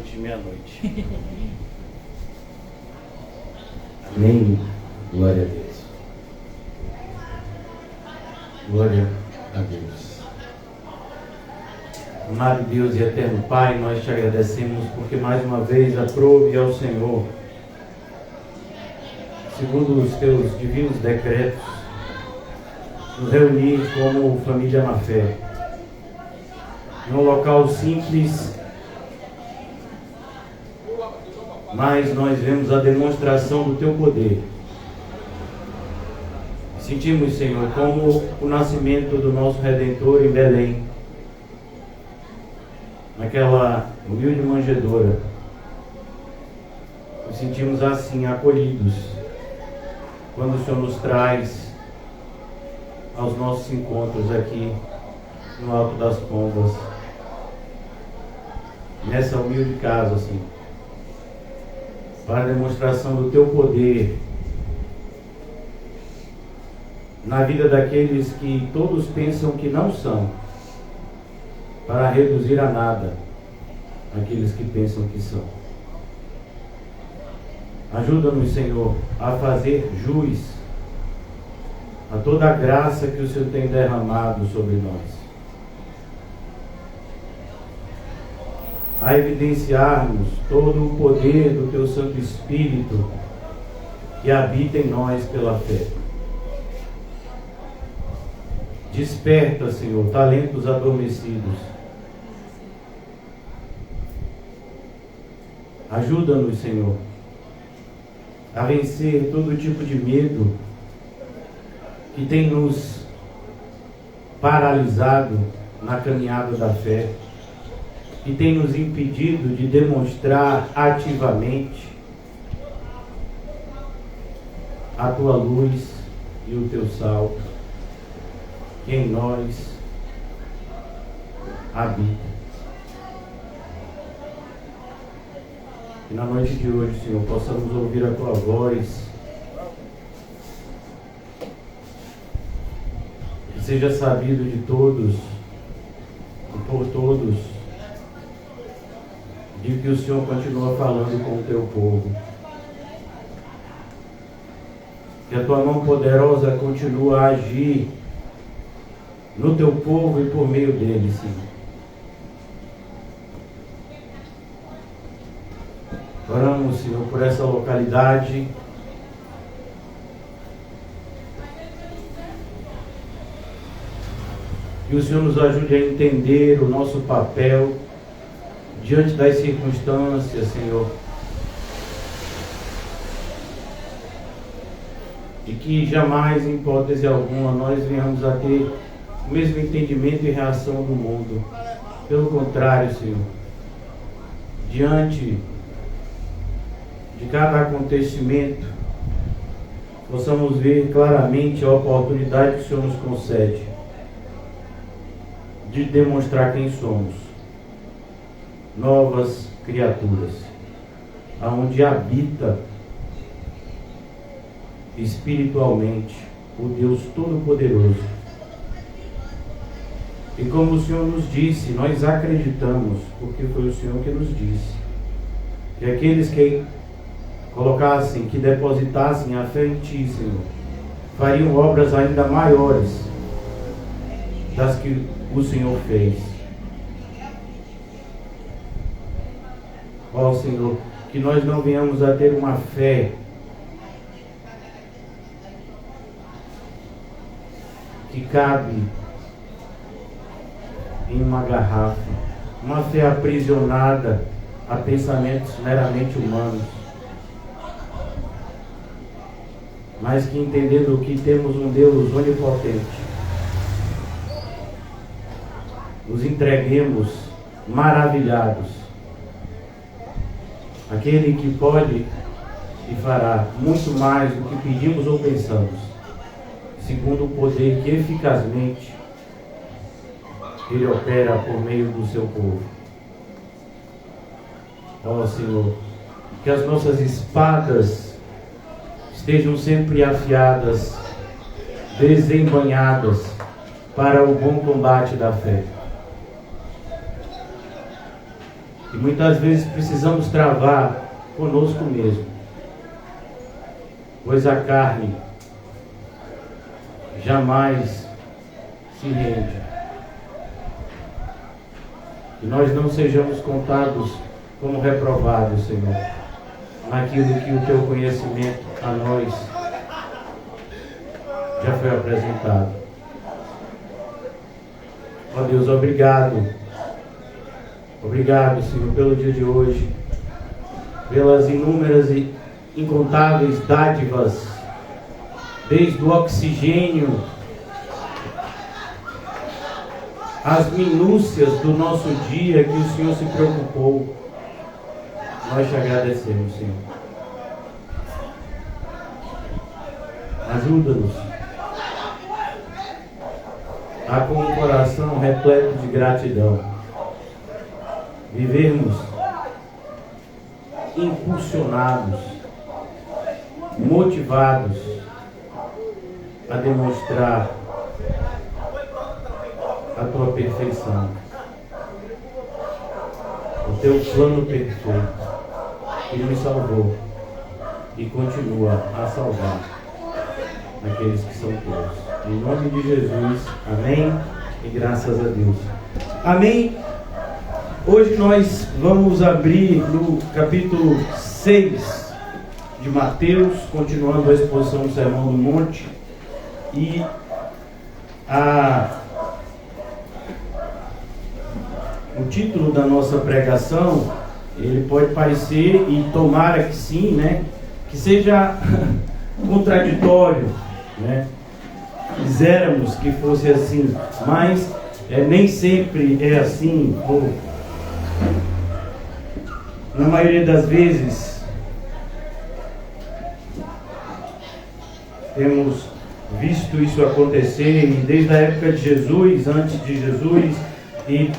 antes de meia-noite. Amém. Glória a Deus. Glória a Deus. Amado Deus e eterno Pai, nós te agradecemos porque mais uma vez aprove ao Senhor, segundo os teus divinos decretos, nos reunir como família na fé, em um local simples, mas nós vemos a demonstração do teu poder. Sentimos, Senhor, como o nascimento do nosso Redentor em Belém, naquela humilde manjedoura. Nos sentimos assim acolhidos quando o Senhor nos traz aos nossos encontros aqui no Alto das Pombas, nessa humilde casa, assim, para a demonstração do teu poder na vida daqueles que todos pensam que não são, para reduzir a nada aqueles que pensam que são. Ajuda-nos, Senhor, a fazer jus a toda a graça que o Senhor tem derramado sobre nós, a evidenciarmos todo o poder do teu Santo Espírito que habita em nós pela fé. Desperta, Senhor, talentos adormecidos. Ajuda-nos, Senhor, a vencer todo tipo de medo que tem nos paralisado na caminhada da fé, que tem nos impedido de demonstrar ativamente a tua luz e o teu sal que em nós habita. Que na noite de hoje, Senhor, possamos ouvir a tua voz, que seja sabido de todos e por todos, de que o Senhor continua falando com o teu povo. Que a tua mão poderosa continua a agir no teu povo e por meio dele, Senhor. Oramos, Senhor, por essa localidade. Que o Senhor nos ajude a entender o nosso papel diante das circunstâncias, Senhor. E que jamais, em hipótese alguma, nós venhamos a ter o mesmo entendimento e reação do mundo. Pelo contrário, Senhor, diante de cada acontecimento, possamos ver claramente a oportunidade que o Senhor nos concede de demonstrar quem somos, novas criaturas, aonde habita espiritualmente o Deus Todo-Poderoso. E como o Senhor nos disse, nós acreditamos, porque foi o Senhor que nos disse, que aqueles que colocassem, que depositassem a fé em Ti, Senhor, fariam obras ainda maiores das que o Senhor fez. Ó Senhor, que nós não venhamos a ter uma fé que cabe em uma garrafa, uma fé aprisionada a pensamentos meramente humanos, mas que, entendendo que temos um Deus onipotente, nos entreguemos maravilhados, aquele que pode e fará muito mais do que pedimos ou pensamos, segundo o poder que eficazmente Ele opera por meio do seu povo. Ó Senhor, que as nossas espadas estejam sempre afiadas, desembanhadas para o bom combate da fé. E Muitas vezes precisamos travar conosco mesmo, pois a carne jamais se rende. Que nós não sejamos contados como reprovados, Senhor, naquilo que o Teu conhecimento a nós já foi apresentado. Ó Deus, obrigado. Obrigado, Senhor, pelo dia de hoje, pelas inúmeras e incontáveis dádivas, desde o oxigênio, as minúcias do nosso dia que o Senhor se preocupou. Nós te agradecemos, Senhor. Ajuda-nos a, com um coração repleto de gratidão, vivermos impulsionados, motivados a demonstrar a Tua perfeição, o Teu plano perfeito que nos salvou e continua a salvar aqueles que são Teus. Em nome de Jesus, amém e graças a Deus. Amém. Hoje nós vamos abrir no capítulo 6 de Mateus, continuando a exposição do Sermão do Monte. E o título da nossa pregação, ele pode parecer, e tomara que sim, né, que seja contraditório, né? Quiséramos que fosse assim, mas nem sempre é assim. Na maioria das vezes temos visto isso acontecer, e desde a época de Jesus, antes de Jesus, e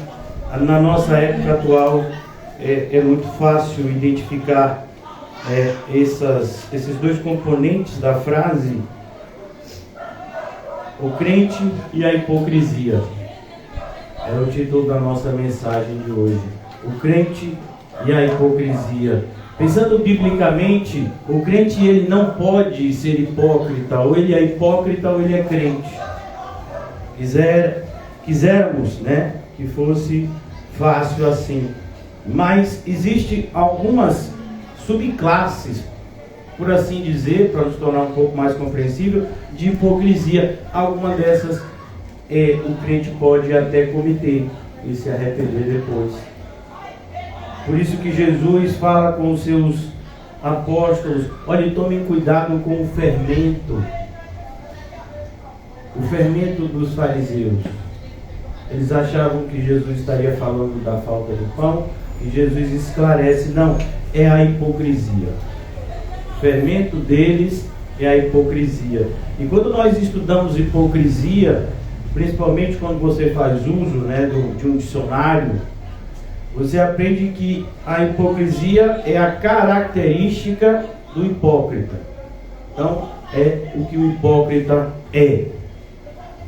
na nossa época atual é muito fácil identificar esses dois componentes da frase, o crente e a hipocrisia. É o título da nossa mensagem de hoje. O crente e a hipocrisia. Pensando biblicamente, o crente ele não pode ser hipócrita, ou ele é hipócrita ou ele é crente. Quisermos, né, que fosse fácil assim. Mas existe algumas subclasses, por assim dizer, para nos tornar um pouco mais compreensível, de hipocrisia. Alguma dessas o crente pode até cometer e se arrepender depois. Por isso que Jesus fala com os seus apóstolos: olha, tomem cuidado com o fermento dos fariseus. Eles achavam que Jesus estaria falando da falta do pão, e Jesus esclarece: não, é a hipocrisia. O fermento deles é a hipocrisia. E quando nós estudamos hipocrisia, principalmente quando você faz uso, né, de um dicionário, você aprende que a hipocrisia é a característica do hipócrita. Então, é o que o hipócrita é.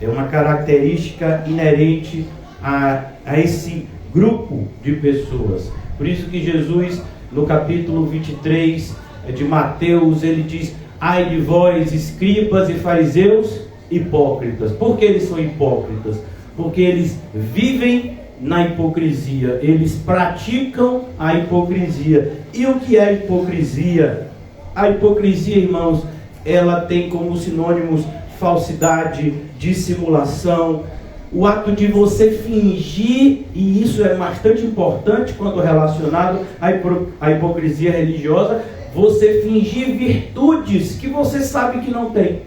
É uma característica inerente a esse grupo de pessoas. Por isso que Jesus, no capítulo 23 de Mateus, ele diz: ai de vós, escribas e fariseus hipócritas. Por que eles são hipócritas? Porque eles vivem na hipocrisia, eles praticam a hipocrisia. E o que é hipocrisia? A hipocrisia, irmãos, ela tem como sinônimos falsidade, dissimulação, o ato de você fingir, e isso é bastante importante quando relacionado à hipocrisia religiosa, você fingir virtudes que você sabe que não tem.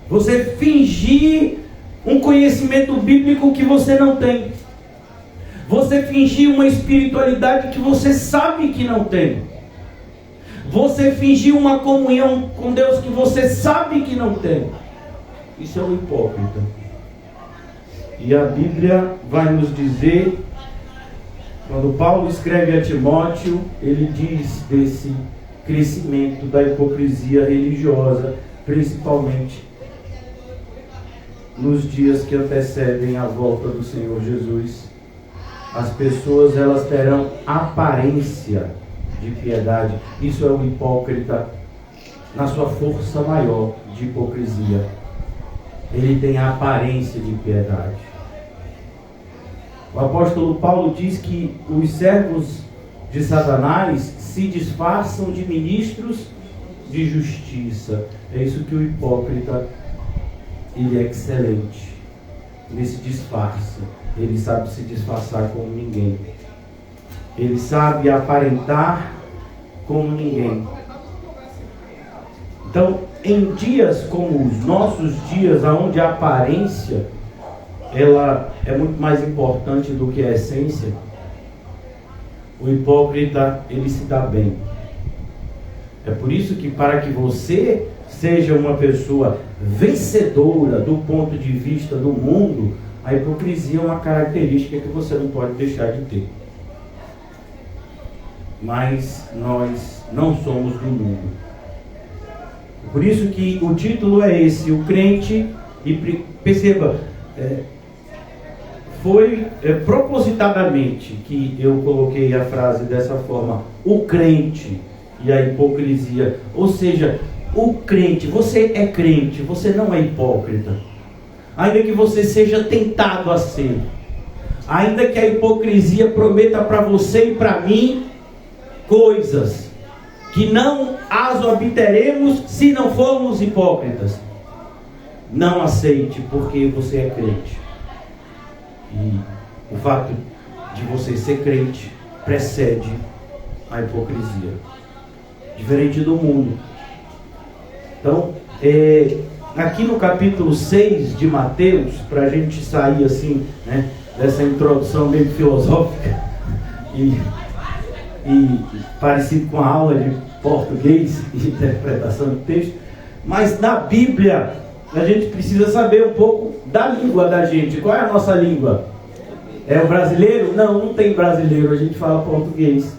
Você fingir um conhecimento bíblico que você não tem. Você fingir uma espiritualidade que você sabe que não tem. Você fingir uma comunhão com Deus que você sabe que não tem. Isso é um hipócrita. E a Bíblia vai nos dizer, quando Paulo escreve a Timóteo, ele diz desse crescimento da hipocrisia religiosa, principalmente nos dias que antecedem a volta do Senhor Jesus. as pessoas elas terão aparência de piedade. Isso é o hipócrita na sua força maior de hipocrisia. Ele tem a aparência de piedade. O apóstolo Paulo diz que os servos de Satanás se disfarçam de ministros de justiça. É isso que o hipócrita, ele é excelente nesse disfarce. Ele sabe se disfarçar como ninguém. Ele sabe aparentar como ninguém. Então, em dias como os nossos dias, onde a aparência ela é muito mais importante do que a essência, o hipócrita, ele se dá bem. É por isso que, para que você seja uma pessoa vencedora do ponto de vista do mundo, a hipocrisia é uma característica que você não pode deixar de ter. Mas nós não somos do mundo. Por isso que o título é esse, o crente, e perceba, foi propositadamente que eu coloquei a frase dessa forma, o crente e a hipocrisia. Ou seja, o crente, você é crente, você não é hipócrita. Ainda que você seja tentado a ser, ainda que a hipocrisia prometa para você e para mim coisas que não as obteremos se não formos hipócritas, não aceite, porque você é crente. E o fato de você ser crente precede a hipocrisia, diferente do mundo. Então, aqui no capítulo 6 de Mateus, para a gente sair assim, né, dessa introdução meio filosófica e parecido com a aula de português e interpretação do texto, mas na Bíblia a gente precisa saber um pouco da língua da gente. Qual é a nossa língua? É o brasileiro? Não, não tem brasileiro, a gente fala português.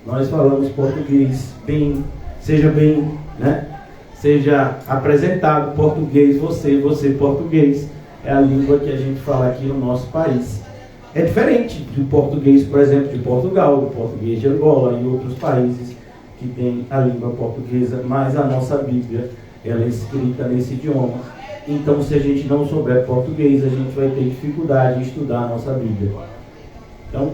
Nós falamos português bem, né? Seja apresentado português, você português. É a língua que a gente fala aqui no nosso país. É diferente do português, por exemplo, de Portugal, do português de Angola e outros países que têm a língua portuguesa, mas a nossa Bíblia, ela é escrita nesse idioma. Então, se a gente não souber português, a gente vai ter dificuldade em estudar a nossa Bíblia. Então,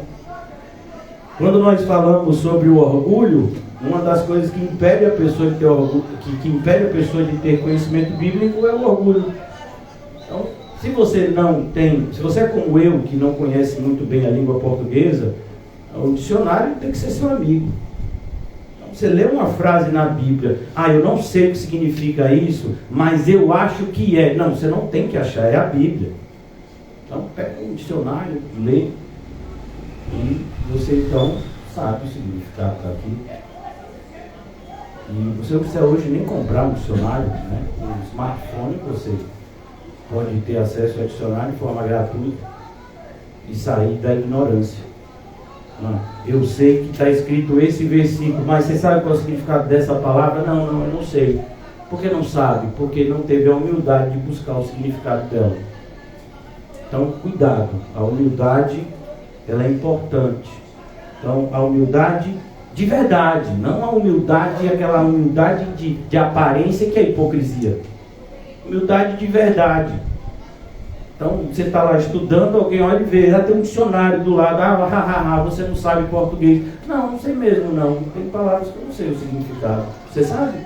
quando nós falamos sobre o orgulho, uma das coisas que impede a pessoa de ter orgulho, que impede a pessoa de ter conhecimento bíblico é o orgulho. Então, se você é como eu, que não conhece muito bem a língua portuguesa, o dicionário tem que ser seu amigo. Então, você lê uma frase na Bíblia, eu não sei o que significa isso, mas eu acho que é. Não, você não tem que achar, é a Bíblia. Então, pega um dicionário, lê, e você então sabe o significado daqui. E você não precisa hoje nem comprar um dicionário, né? Com um smartphone você pode ter acesso ao dicionário de forma gratuita e sair da ignorância. Eu sei que está escrito esse versículo, mas você sabe qual é o significado dessa palavra? Não, eu não sei. Por que não sabe? Porque não teve a humildade de buscar o significado dela. Então, cuidado. A humildade, ela é importante. Então, a humildade de verdade, não a humildade, aquela humildade de aparência que é hipocrisia. Humildade de verdade. Então, você está lá estudando, alguém olha e vê, já tem um dicionário do lado, você não sabe português. Não sei mesmo não. Tem palavras que eu não sei o significado. Você sabe?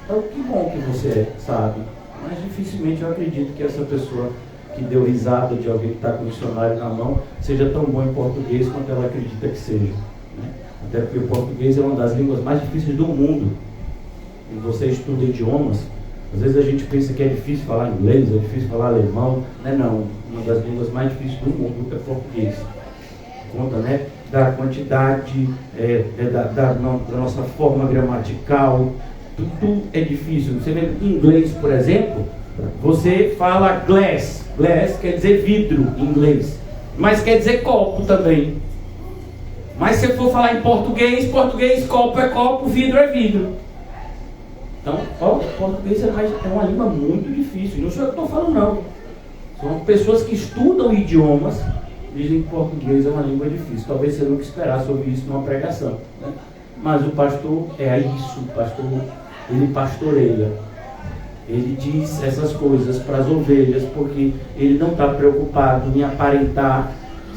Então, que bom que você sabe. Mas dificilmente eu acredito que essa pessoa que deu risada de alguém que está com o dicionário na mão seja tão bom em português quanto ela acredita que seja. Né? Até porque o português é uma das línguas mais difíceis do mundo. E você estuda idiomas, às vezes a gente pensa que é difícil falar inglês, é difícil falar alemão. Não, uma das línguas mais difíceis do mundo é português. Conta, né, da quantidade, da nossa forma gramatical, tudo é difícil. Você vê em inglês, por exemplo, você fala glass quer dizer vidro em inglês, mas quer dizer copo também. Mas se for falar em português, copo é copo, vidro é vidro. Então, português é uma língua muito difícil. Não sou eu que estou falando, não. São pessoas que estudam idiomas dizem que português é uma língua difícil. Talvez você nunca esperasse ouvir isso numa pregação, né? Mas o pastor é isso, o pastor, ele pastoreia. Ele diz essas coisas para as ovelhas, porque ele não está preocupado em aparentar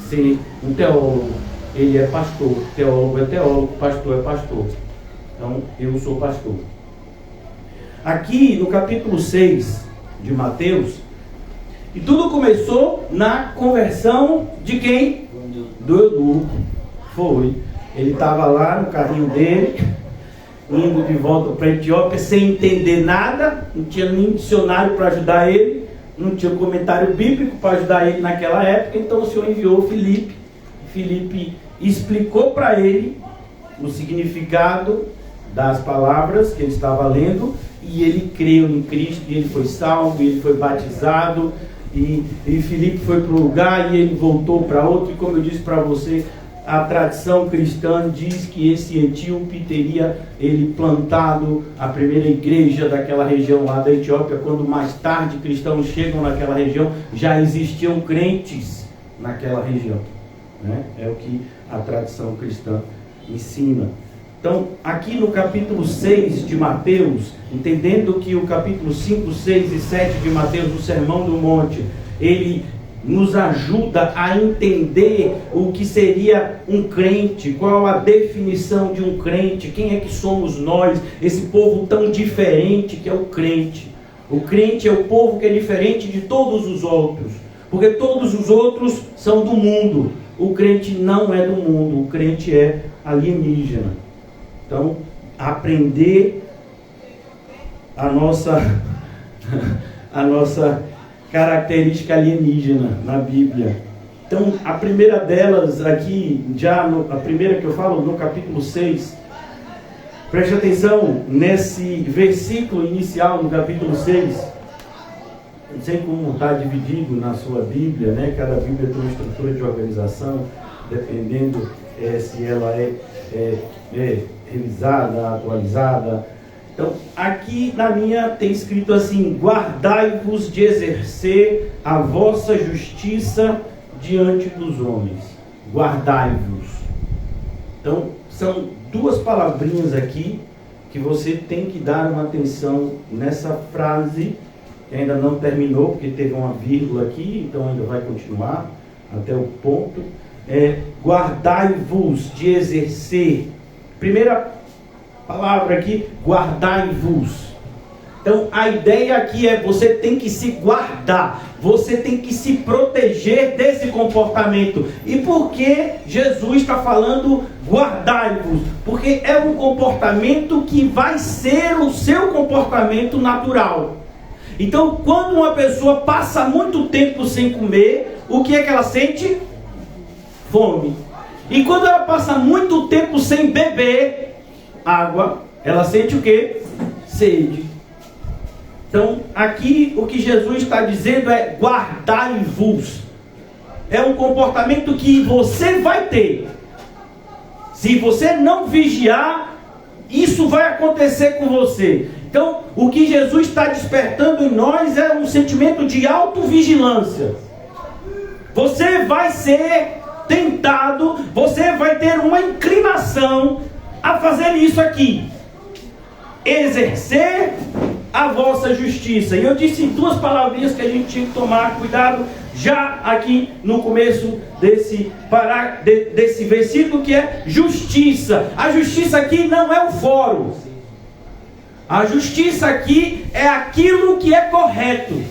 ser um teólogo. Ele é pastor, teólogo é teólogo, pastor é pastor. Então, eu sou pastor. Aqui no capítulo 6 de Mateus, e tudo começou na conversão de quem? Do eunuco. Foi. Ele estava lá no carrinho dele, indo de volta para a Etiópia, sem entender nada, não tinha nem dicionário para ajudar ele, não tinha comentário bíblico para ajudar ele naquela época. Então o Senhor enviou Filipe. Filipe explicou para ele o significado das palavras que ele estava lendo, e ele creu em Cristo, e ele foi salvo, e ele foi batizado, e Filipe foi para um lugar e ele voltou para outro. E como eu disse para você, a tradição cristã diz que esse etíope teria ele plantado a primeira igreja daquela região lá da Etiópia. Quando mais tarde cristãos chegam naquela região, já existiam crentes naquela região, né? É o que a tradição cristã ensina. Então, aqui no capítulo 6 de Mateus, entendendo que o capítulo 5, 6 e 7 de Mateus, o Sermão do Monte, ele nos ajuda a entender o que seria um crente, qual a definição de um crente, quem é que somos nós, esse povo tão diferente que é o crente. O crente é o povo que é diferente de todos os outros, porque todos os outros são do mundo. O crente não é do mundo, o crente é alienígena. Então, aprender a nossa característica alienígena na Bíblia. Então, a primeira delas aqui, a primeira que eu falo no capítulo 6, preste atenção nesse versículo inicial no capítulo 6. Não sei como está dividido na sua Bíblia, né? Cada Bíblia tem uma estrutura de organização, dependendo se ela é revisada, atualizada. Então, aqui na minha tem escrito assim: guardai-vos de exercer a vossa justiça diante dos homens. Guardai-vos. Então, são duas palavrinhas aqui que você tem que dar uma atenção nessa frase, que ainda não terminou, porque teve uma vírgula aqui, então ainda vai continuar até o ponto. Guardai-vos de exercer. Primeira palavra aqui, guardai-vos. Então a ideia aqui é: você tem que se guardar, você tem que se proteger desse comportamento. E por que Jesus está falando guardai-vos? Porque é um comportamento que vai ser o seu comportamento natural. Então, quando uma pessoa passa muito tempo sem comer, o que é que ela sente? Fome. E quando ela passa muito tempo sem beber água, ela sente o quê? Sede. Então, aqui o que Jesus está dizendo é: guardai-vos. É um comportamento que você vai ter. Se você não vigiar, isso vai acontecer com você. Então, o que Jesus está despertando em nós é um sentimento de autovigilância. Você vai ser tentado, você vai ter uma inclinação a fazer isso aqui: exercer a vossa justiça. E eu disse duas palavrinhas que a gente tinha que tomar cuidado já aqui no começo desse versículo, que é justiça. A justiça aqui não é o fórum. A justiça aqui é aquilo que é correto.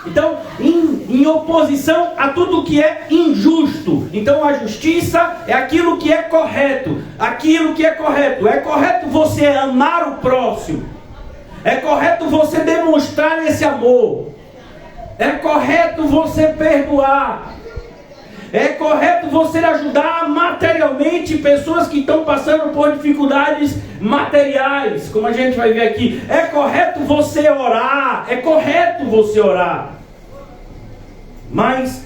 Então, em oposição a tudo que é injusto. Então, a justiça é aquilo que é correto. Aquilo que é correto. É correto você amar o próximo. É correto você demonstrar esse amor. É correto você perdoar. É correto você ajudar materialmente pessoas que estão passando por dificuldades materiais, como a gente vai ver aqui. É correto você orar. É correto você orar. Mas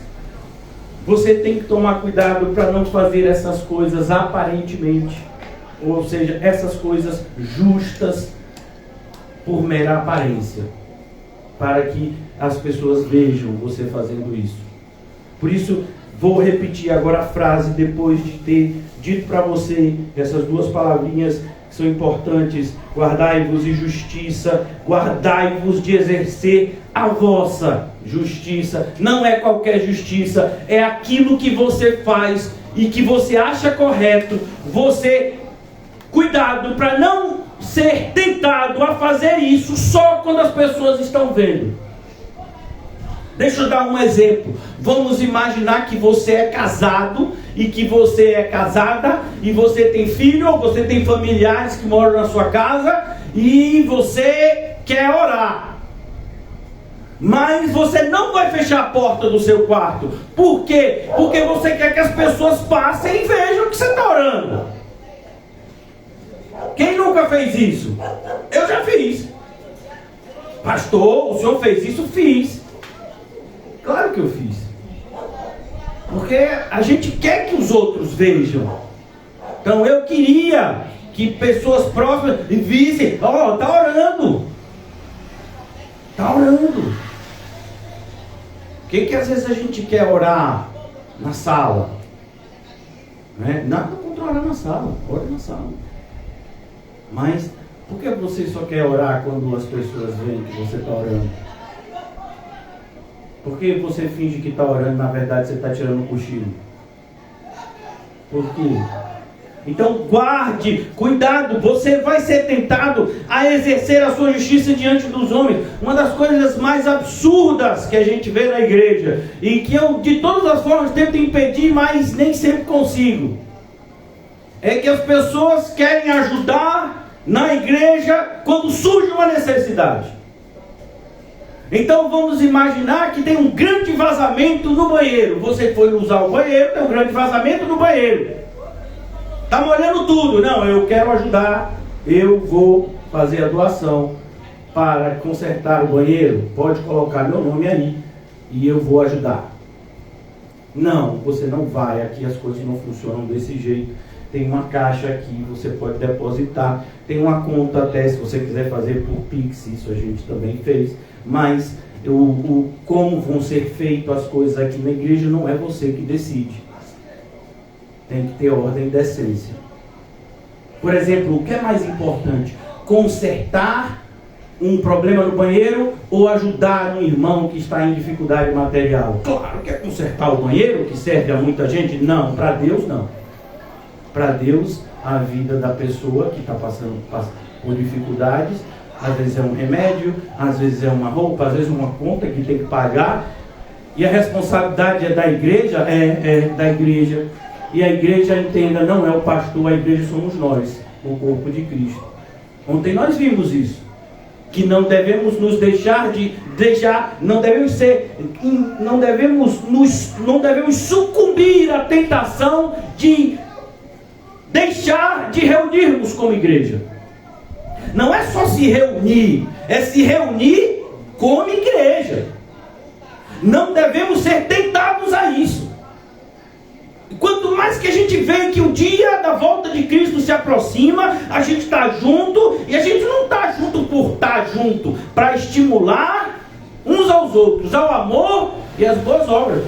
você tem que tomar cuidado para não fazer essas coisas aparentemente, ou seja, essas coisas justas por mera aparência, para que as pessoas vejam você fazendo isso. Por isso, Vou repetir agora a frase depois de ter dito para você essas duas palavrinhas que são importantes. Guardai-vos de justiça, guardai-vos de exercer a vossa justiça. Não é qualquer justiça, é aquilo que você faz e que você acha correto. Você, cuidado para não ser tentado a fazer isso só quando as pessoas estão vendo. Deixa eu dar um exemplo. Vamos imaginar que você é casado e que você é casada e você tem filho ou você tem familiares que moram na sua casa e você quer orar. Mas você não vai fechar a porta do seu quarto. Por quê? Porque você quer que as pessoas passem e vejam que você está orando. Quem nunca fez isso? Eu já fiz. Pastor, o senhor fez isso? Fiz. Claro que eu fiz. Porque a gente quer que os outros vejam. Então eu queria que pessoas próximas vissem, ó, tá orando. Tá orando. Por que às vezes a gente quer orar na sala? Né? Nada contra orar na sala, ora na sala. Mas por que você só quer orar quando as pessoas veem que você está orando? Por que você finge que está orando, na verdade você está tirando um cochilo? Por quê? Então guarde, cuidado, você vai ser tentado a exercer a sua justiça diante dos homens. Uma das coisas mais absurdas que a gente vê na igreja, e que eu de todas as formas tento impedir, mas nem sempre consigo, é que as pessoas querem ajudar na igreja quando surge uma necessidade. Então vamos imaginar que tem um grande vazamento no banheiro. Você foi usar o banheiro, tem um grande vazamento no banheiro. Está molhando tudo. Não, eu quero ajudar. Eu vou fazer a doação para consertar o banheiro. Pode colocar meu nome aí e eu vou ajudar. Não, você não vai. Aqui as coisas não funcionam desse jeito. Tem uma caixa aqui, você pode depositar. Tem uma conta até, se você quiser fazer por Pix, isso a gente também fez. Mas como vão ser feitas as coisas aqui na igreja não é você que decide. Tem que ter ordem e decência. Por exemplo, o que é mais importante? Consertar um problema no banheiro ou ajudar um irmão que está em dificuldade material? Claro que é consertar o banheiro, que serve a muita gente. Não, para Deus não. Para Deus, a vida da pessoa que está passando por dificuldades, às vezes é um remédio, às vezes é uma roupa, às vezes uma conta que tem que pagar. E a responsabilidade é da igreja? É da igreja. E a igreja, entenda, não é o pastor, a igreja somos nós, o corpo de Cristo. Ontem nós vimos isso. Que não devemos nos não devemos sucumbir à tentação de deixar de reunirmos como igreja. Não é só se reunir, é se reunir como igreja. Não devemos ser tentados a isso. Quanto mais que a gente vê que o dia da volta de Cristo se aproxima, a gente está junto, e a gente não está junto por estar junto, para estimular uns aos outros, ao amor e às boas obras.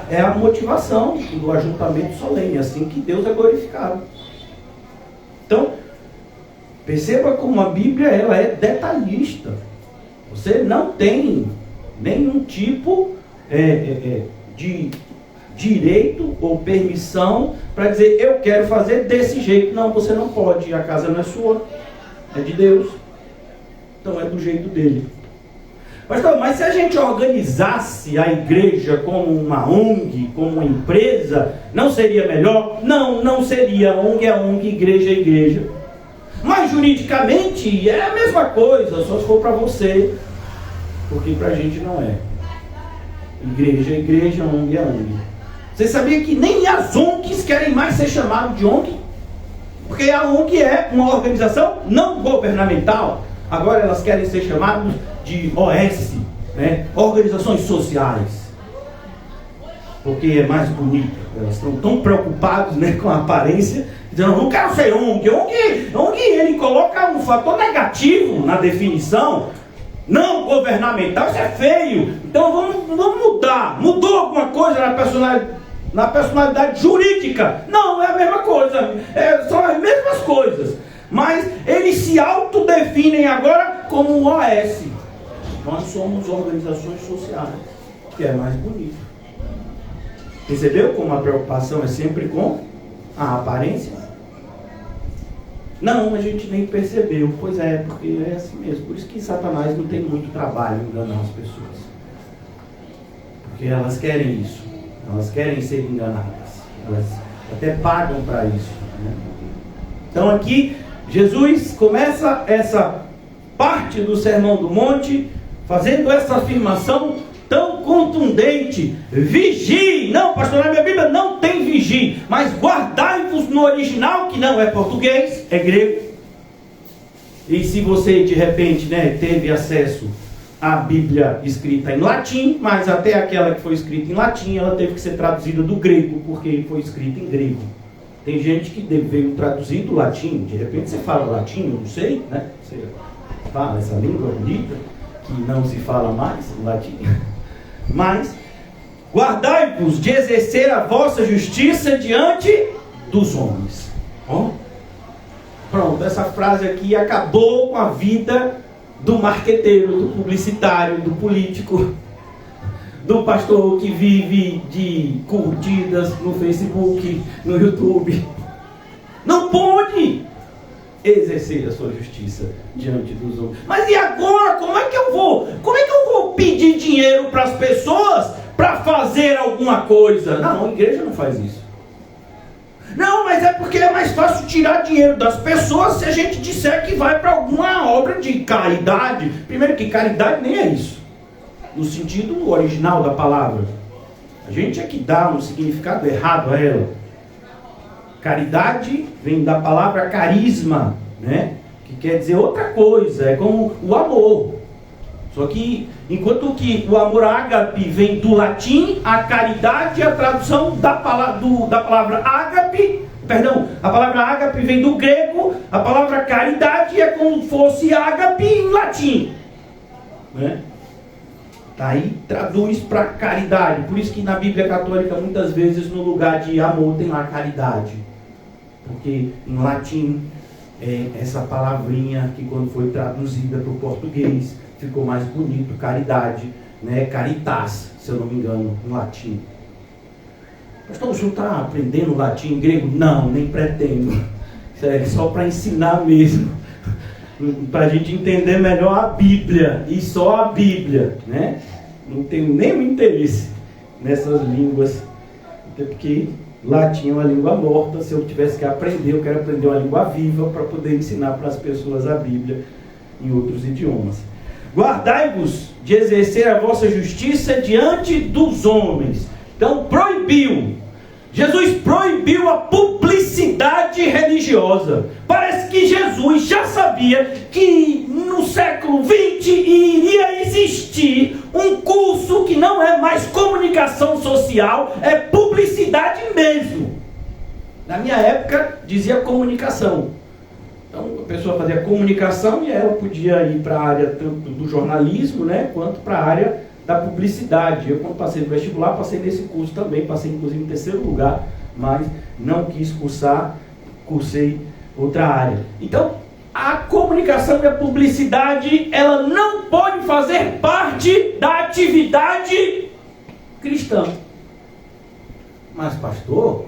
É a motivação do ajuntamento solene, assim que Deus é glorificado. Então, perceba como a Bíblia ela é detalhista. Você não tem nenhum tipo de direito ou permissão para dizer eu quero fazer desse jeito. Não, você não pode. A casa não é sua, é de Deus. Então é do jeito dele. Mas se a gente organizasse a igreja como uma ONG, como uma empresa, não seria melhor? Não, não seria. ONG é ONG, igreja é igreja. Mas juridicamente é a mesma coisa, só se for para você, porque para a gente não é. Igreja é igreja, ONG é ONG. Você sabia que nem as ONGs querem mais ser chamadas de ONG? Porque a ONG é uma organização não governamental. Agora elas querem ser chamadas de OS, né? Organizações sociais. Porque é mais bonito. Elas estão tão preocupadas, né, com a aparência, dizendo, não quero ser ONG. ONG ele coloca um fator negativo na definição. Não governamental, isso é feio. Então vamos mudar. Mudou alguma coisa na personalidade? na personalidade jurídica. Não, é a mesma coisa, são as mesmas coisas. Mas eles se autodefinem agora como OS. Nós somos organizações sociais, que é mais bonito. Percebeu como a preocupação é sempre com a aparência? Não, a gente nem percebeu. Pois é, porque é assim mesmo. Por isso que Satanás não tem muito trabalho em enganar as pessoas. Porque elas querem isso. Elas querem ser enganadas. Elas até pagam para isso, né? Então aqui, Jesus começa essa parte do Sermão do Monte fazendo essa afirmação tão contundente: vigie. Não, pastor, na minha Bíblia não tem vigie, mas guardai-vos no original, que não é português, é grego. E se você de repente, teve acesso à Bíblia escrita em latim, mas até aquela que foi escrita em latim, ela teve que ser traduzida do grego, porque foi escrita em grego. Tem gente que veio traduzir do latim. De repente você fala latim, eu não sei, né? Você fala essa língua bonita que não se fala mais, o latim. Mas guardai-vos de exercer a vossa justiça diante dos homens. Pronto, essa frase aqui acabou com a vida do marqueteiro, do publicitário, do político, do pastor que vive de curtidas no Facebook, no YouTube. Não pode exercer a sua justiça diante dos homens. Mas e agora? Como é que eu vou pedir dinheiro para as pessoas para fazer alguma coisa? Não, a igreja não faz isso. Não, mas é porque é mais fácil tirar dinheiro das pessoas se a gente disser que vai para alguma obra de caridade. Primeiro que caridade nem é isso, no sentido original da palavra. A gente é que dá um significado errado a ela. Caridade vem da palavra carisma, né? Que quer dizer outra coisa, é como o amor. Só que, enquanto que o amor ágape vem do latim, a caridade é a tradução da palavra ágape, a palavra ágape vem do grego, a palavra caridade é como se fosse ágape em latim, né? Aí traduz para caridade. Por isso que na Bíblia Católica, muitas vezes, no lugar de amor tem lá caridade. Porque em latim, essa palavrinha que quando foi traduzida para o português, ficou mais bonito, caridade, né? Caritas, se eu não me engano, em latim. Pastor, o senhor está aprendendo latim e grego? Não, nem pretendo. Isso é só para ensinar mesmo. Para a gente entender melhor a Bíblia, e só a Bíblia, né? Não tenho nenhum interesse nessas línguas, até porque latim é uma língua morta. Se eu tivesse que aprender, eu quero aprender uma língua viva para poder ensinar para as pessoas a Bíblia em outros idiomas. Guardai-vos de exercer a vossa justiça diante dos homens. Então proibiu. Jesus proibiu a publicidade religiosa. Parece que Jesus já sabia que no século XX iria existir um curso que não é mais comunicação social, é publicidade mesmo. Na minha época dizia comunicação. Então a pessoa fazia comunicação e ela podia ir para a área tanto do jornalismo, né, quanto para a área da publicidade. Eu, quando passei no vestibular, passei nesse curso também, passei inclusive em terceiro lugar, mas não quis cursar, cursei outra área. Então, a comunicação e a publicidade, ela não pode fazer parte da atividade cristã. Mas, pastor,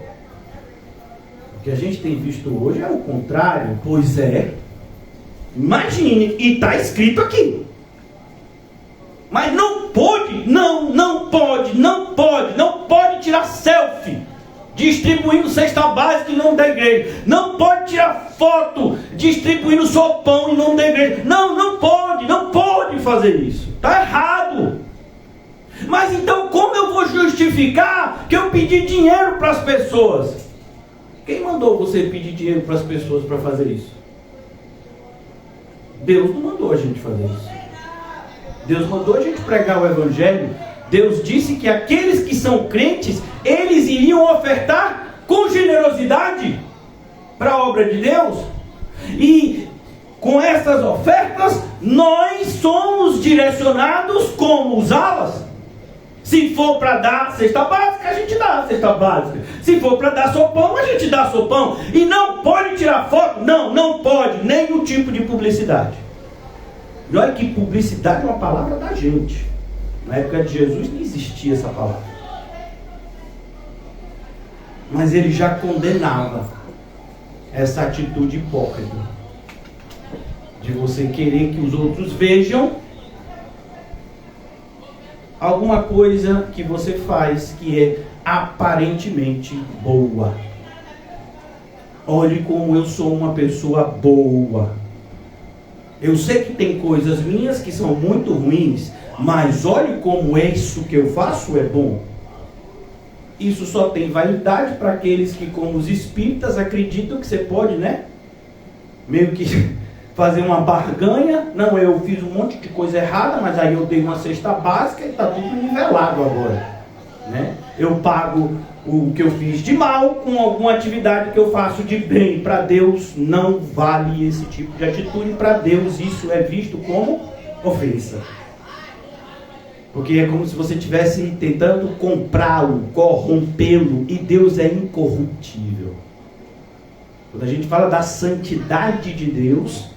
o que a gente tem visto hoje é o contrário. Pois é. Imagine, e está escrito aqui. Mas não pode tirar selfie distribuindo cesta básica em nome da igreja. Não pode tirar foto distribuindo sopão em nome da igreja. Não pode fazer isso. Está errado. Mas então como eu vou justificar que eu pedi dinheiro para as pessoas? Quem mandou você pedir dinheiro para as pessoas para fazer isso? Deus não mandou a gente fazer isso. Deus mandou a gente pregar o Evangelho. Deus disse que aqueles que são crentes, eles iriam ofertar com generosidade para a obra de Deus. E com essas ofertas, nós somos direcionados como usá-las. Se for para dar cesta básica, a gente dá a cesta básica. Se for para dar sopão, a gente dá sopão. E não pode tirar foto? Não pode. Nenhum tipo de publicidade. E olha que publicidade é uma palavra da gente. Na época de Jesus não existia essa palavra. Mas ele já condenava essa atitude hipócrita. De você querer que os outros vejam alguma coisa que você faz que é aparentemente boa. Olhe como eu sou uma pessoa boa. Eu sei que tem coisas minhas que são muito ruins, mas olhe como isso que eu faço é bom. Isso só tem validade para aqueles que, como os espíritas, acreditam que você pode, meio que fazer uma barganha. Não, eu fiz um monte de coisa errada, mas aí eu dei uma cesta básica e está tudo nivelado agora, Eu pago o que eu fiz de mal com alguma atividade que eu faço de bem. Para Deus não vale esse tipo de atitude. Para Deus isso é visto como ofensa. Porque é como se você estivesse tentando comprá-lo, corrompê-lo, e Deus é incorruptível. Quando a gente fala da santidade de Deus,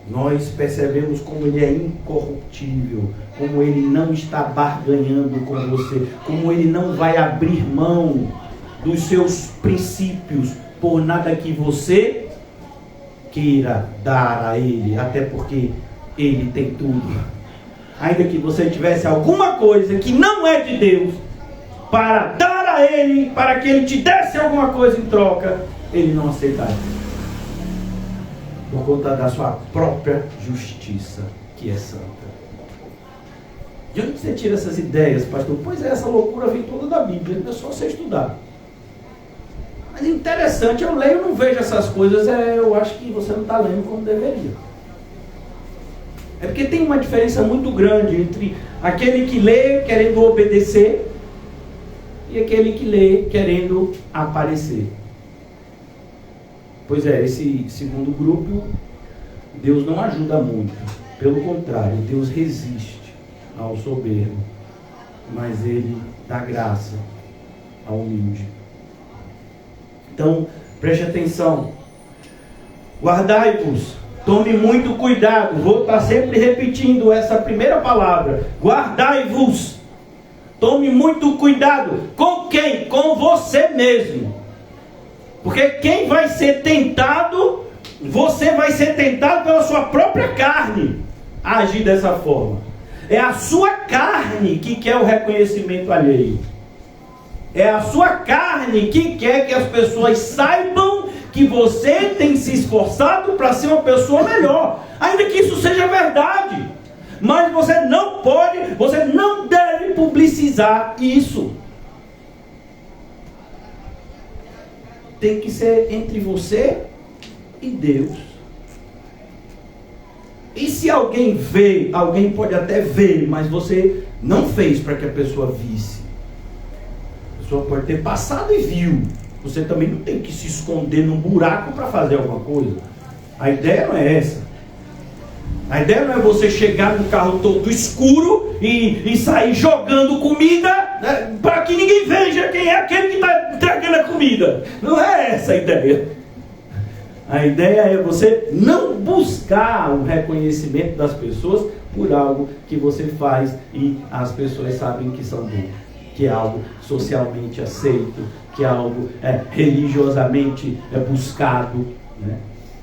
nós percebemos como ele é incorruptível, como ele não está barganhando com você, como ele não vai abrir mão dos seus princípios por nada que você queira dar a ele, até porque ele tem tudo. Ainda que você tivesse alguma coisa que não é de Deus para dar a ele, para que ele te desse alguma coisa em troca, ele não aceitaria. Por conta da sua própria justiça, que é santa. De onde você tira essas ideias, pastor? Pois é, essa loucura vem toda da Bíblia, é só você estudar. Mas interessante, eu leio e não vejo essas coisas, eu acho que você não está lendo como deveria. É porque tem uma diferença muito grande entre aquele que lê querendo obedecer e aquele que lê querendo aparecer. Pois é, esse segundo grupo, Deus não ajuda muito. Pelo contrário, Deus resiste ao soberbo, mas Ele dá graça ao humilde. Então, preste atenção. Guardai-vos. Tome muito cuidado. Vou estar sempre repetindo essa primeira palavra. Guardai-vos. Tome muito cuidado. Com quem? Com você mesmo. Porque quem vai ser tentado, você vai ser tentado pela sua própria carne a agir dessa forma. É a sua carne que quer o reconhecimento alheio. É a sua carne que quer que as pessoas saibam que você tem se esforçado para ser uma pessoa melhor. Ainda que isso seja verdade. Mas você não pode, você não deve publicizar isso. Tem que ser entre você e Deus. E se alguém vê, alguém pode até ver, mas você não fez para que a pessoa visse. A pessoa pode ter passado e viu. Você também não tem que se esconder num buraco para fazer alguma coisa. A ideia não é essa. A ideia não é você chegar no carro todo escuro e sair jogando comida, para que ninguém veja quem é aquele que está entregando a comida. Não é essa a ideia. A ideia é você não buscar o reconhecimento das pessoas por algo que você faz e as pessoas sabem que são bom, que é algo socialmente aceito, que é algo religiosamente buscado,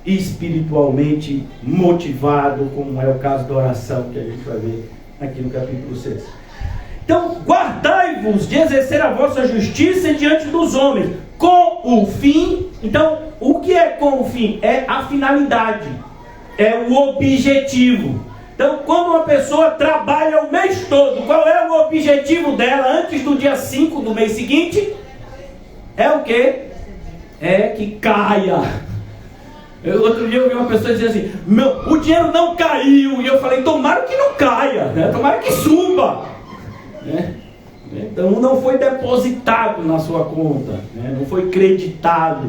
espiritualmente motivado, como é o caso da oração que a gente vai ver aqui no capítulo 6. Então, guardai-vos de exercer a vossa justiça diante dos homens, com o fim. Então, o que é com o fim? É a finalidade, é o objetivo. Então, quando uma pessoa trabalha o mês todo, qual é o objetivo dela antes do dia 5 do mês seguinte? É o quê? É que caia. Outro dia eu vi uma pessoa dizer assim: o dinheiro não caiu. E eu falei: tomara que não caia, tomara que suba. Então não foi depositado na sua conta, não foi creditado.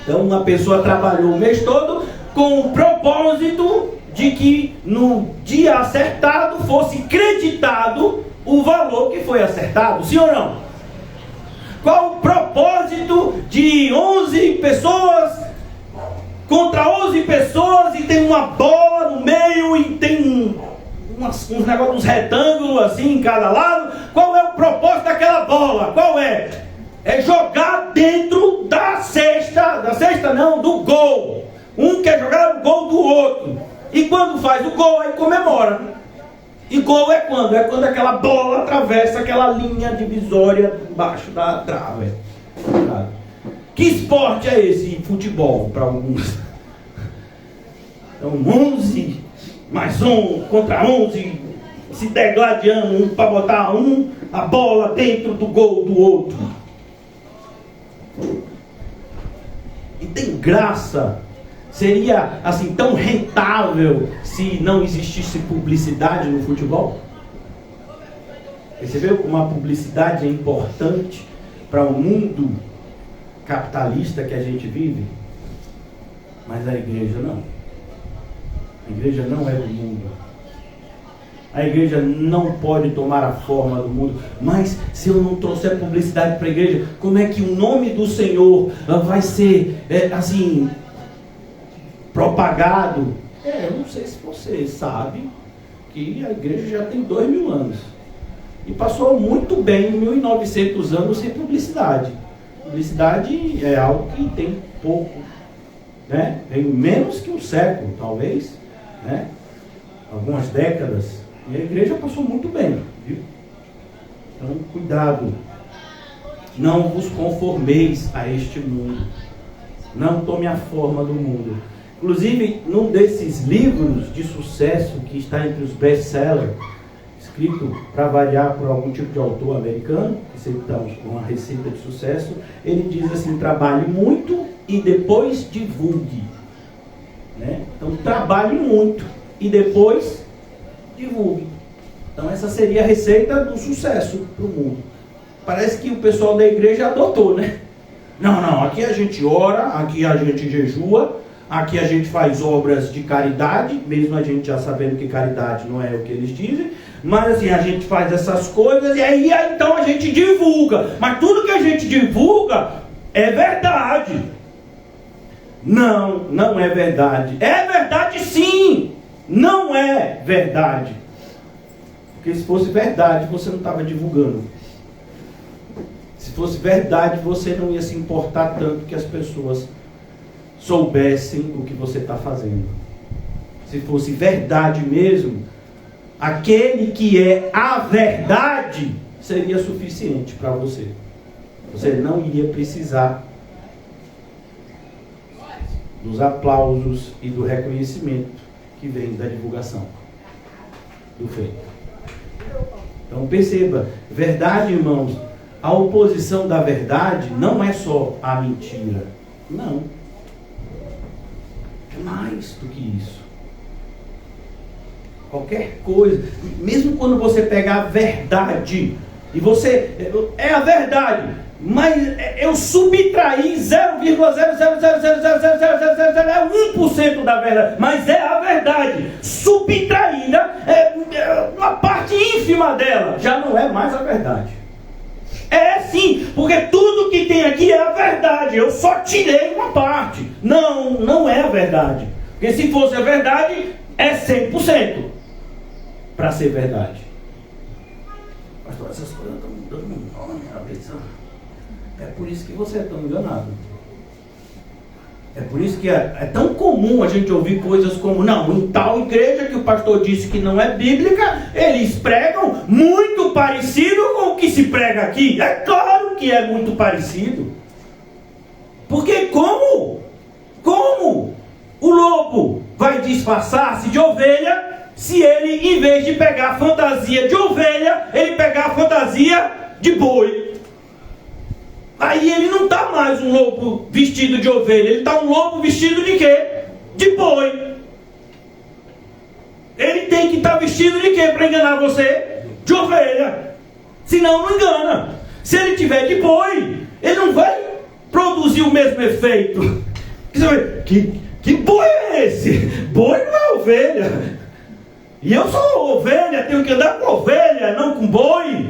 Então uma pessoa trabalhou o mês todo com o propósito de que no dia acertado fosse creditado o valor que foi acertado, sim ou não? Qual o propósito de 11 pessoas contra 11 pessoas e tem uma bola no meio e tem uns negócios, uns retângulos assim em cada lado? Qual é o propósito daquela bola? Qual é? É jogar dentro da cesta não, do gol. Um quer jogar no gol do outro. E quando faz o gol, aí comemora. E gol é quando? É quando aquela bola atravessa aquela linha divisória embaixo da trave. Que esporte é esse? Futebol, para alguns. Então, 11 mais 1 contra 11, se degladiando um para botar a bola dentro do gol do outro. E tem graça. Seria assim tão rentável se não existisse publicidade no futebol? Percebeu como a publicidade é importante para o mundo capitalista que a gente vive? Mas a igreja não. A igreja não é do mundo. A igreja não pode tomar a forma do mundo. Mas se eu não trouxer publicidade para a igreja, como é que o nome do Senhor vai ser assim propagado? Eu não sei se você sabe que a igreja já tem 2000 anos e passou muito bem 1900 anos sem publicidade. Publicidade é algo que tem pouco, né? Tem menos que um século, talvez, né? Algumas décadas. E a igreja passou muito bem, viu? Então, cuidado. Não vos conformeis a este mundo. Não tome a forma do mundo. Inclusive, num desses livros de sucesso que está entre os best-sellers, escrito para variar por algum tipo de autor americano, que sempre dá uma receita de sucesso, ele diz assim: trabalhe muito e depois divulgue. Né? Então, trabalhe muito e depois divulgue. Então, essa seria a receita do sucesso para o mundo. Parece que o pessoal da igreja adotou, né? Não, aqui a gente ora, aqui a gente jejua, aqui a gente faz obras de caridade, mesmo a gente já sabendo que caridade não é o que eles dizem, mas assim, a gente faz essas coisas e aí então a gente divulga. Mas tudo que a gente divulga é verdade. Não é verdade. É verdade sim, não é verdade. Porque se fosse verdade, você não estava divulgando. Se fosse verdade, você não ia se importar tanto que as pessoas soubessem o que você está fazendo. Se fosse verdade mesmo, aquele que é a verdade seria suficiente para você. Você não iria precisar dos aplausos e do reconhecimento que vem da divulgação do feito. Então perceba, verdade, irmãos, a oposição da verdade não é só a mentira. Não. É mais do que isso. Qualquer coisa, mesmo quando você pegar a verdade, e você, é a verdade, mas eu subtraí 0,000000001% da verdade, mas é a verdade, subtraída, uma parte ínfima dela, já não é mais a verdade. É sim, porque tudo que tem aqui é a verdade, eu só tirei uma parte. Não é a verdade, porque se fosse a verdade, é 100% para ser verdade. Pastor, essas coisas estão mudando muito na minha cabeça. É por isso que você é tão enganado. É por isso que é tão comum a gente ouvir coisas como: não, em tal igreja que o pastor disse que não é bíblica, eles pregam muito parecido com o que se prega aqui. É claro que é muito parecido. Porque como o lobo vai disfarçar-se de ovelha se ele, em vez de pegar a fantasia de ovelha, ele pegar a fantasia de boi? Aí ele não está mais um lobo vestido de ovelha, ele está um lobo vestido de quê? De boi. Ele tem que estar vestido de quê para enganar você? De ovelha. Senão não engana. Se ele tiver de boi, ele não vai produzir o mesmo efeito. Que Que boi é esse? Boi não é ovelha. E eu sou ovelha, tenho que andar com ovelha, não com boi.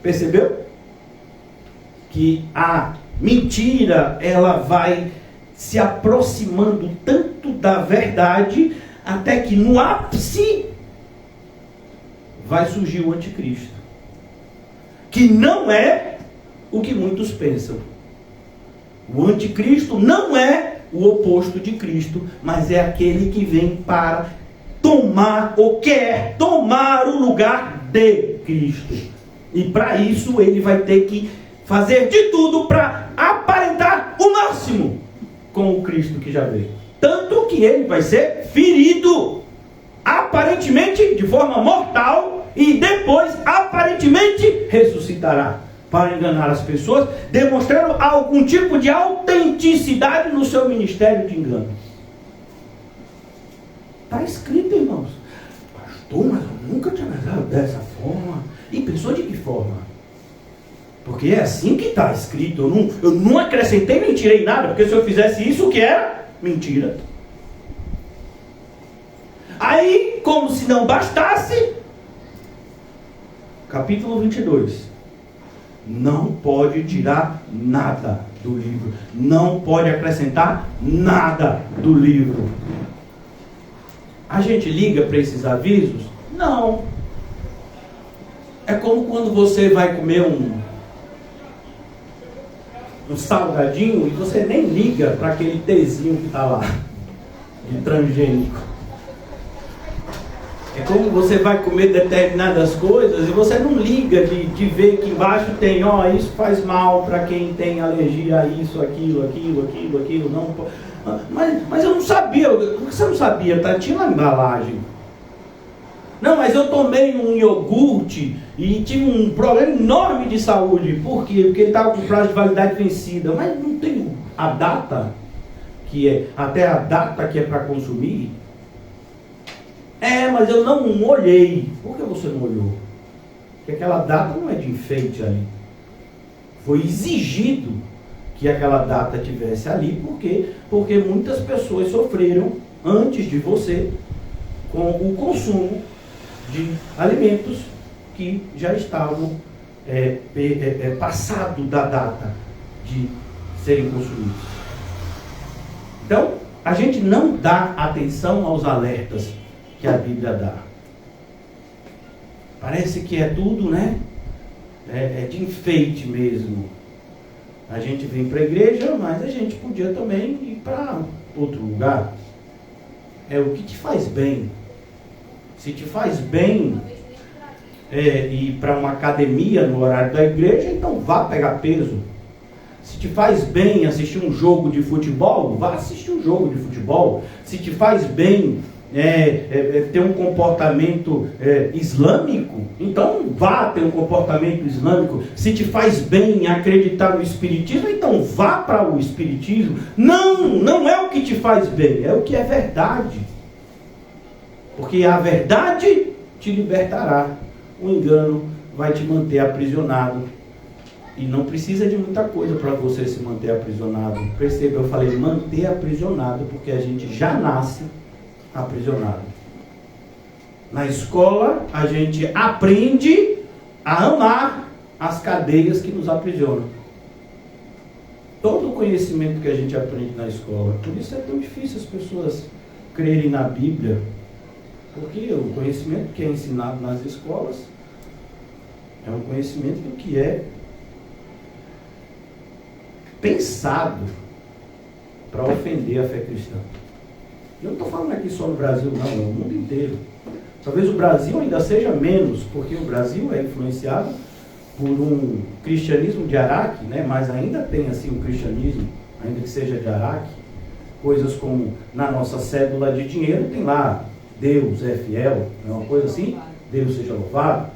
Percebeu? Que a mentira, ela vai se aproximando tanto da verdade, até que no ápice vai surgir o anticristo. Que não é o que muitos pensam. O anticristo não é o oposto de Cristo, mas é aquele que vem para tomar, ou quer tomar o lugar de Cristo. E para isso ele vai ter que fazer de tudo para aparentar o máximo com o Cristo que já veio. Tanto que ele vai ser ferido, aparentemente de forma mortal, e depois aparentemente ressuscitará, para enganar as pessoas, demonstrando algum tipo de autenticidade no seu ministério de engano. Está escrito, irmãos. Pastor, mas eu nunca tinha pensado dessa forma. E pensou de que forma? Porque é assim que está escrito. Eu não acrescentei nem tirei nada, porque se eu fizesse isso, o que era? Mentira. Aí, como se não bastasse, capítulo 22. Não pode tirar nada do livro. Não pode acrescentar nada do livro. A gente liga para esses avisos? Não. É como quando você vai comer um salgadinho e você nem liga para aquele Tzinho que está lá, de transgênico. É como você vai comer determinadas coisas e você não liga de ver que embaixo tem, isso faz mal para quem tem alergia a isso, aquilo, não. Mas eu não sabia. Por que você não sabia? Tinha na embalagem. Não, mas eu tomei um iogurte e tive um problema enorme de saúde. Por quê? Porque ele estava com prazo de validade vencida. Mas não tem a data, que é até a data que é para consumir. Mas eu não olhei. Por que você não olhou? Porque aquela data não é de enfeite ali. Foi exigido que aquela data tivesse ali. Por quê? Porque muitas pessoas sofreram antes de você com o consumo de alimentos que já estavam passado da data de serem consumidos. Então, a gente não dá atenção aos alertas que a Bíblia dá. Parece que é tudo, né? É de enfeite mesmo. A gente vem para a igreja, mas a gente podia também ir para outro lugar. É o que te faz bem. Se te faz bem ir para uma academia no horário da igreja, então vá pegar peso. Se te faz bem assistir um jogo de futebol, vá assistir um jogo de futebol. Se te faz bem ter um comportamento islâmico, então vá ter um comportamento islâmico. Se te faz bem acreditar no espiritismo, então vá para o espiritismo. Não é o que te faz bem, é o que é verdade. Porque a verdade te libertará. O engano vai te manter aprisionado. E não precisa de muita coisa para você se manter aprisionado. Perceba, eu falei manter aprisionado, porque a gente já nasce aprisionado. Na escola, a gente aprende a amar as cadeias que nos aprisionam. Todo o conhecimento que a gente aprende na escola. Por isso é tão difícil as pessoas crerem na Bíblia. Porque o conhecimento que é ensinado nas escolas é um conhecimento do que é pensado para ofender a fé cristã. Eu não estou falando aqui só no Brasil, não, é o mundo inteiro. Talvez o Brasil ainda seja menos, porque o Brasil é influenciado por um cristianismo de Araque, né? Mas ainda tem assim um cristianismo, ainda que seja de Araque, coisas como na nossa cédula de dinheiro tem lá Deus é fiel, é uma coisa assim, Deus seja louvado.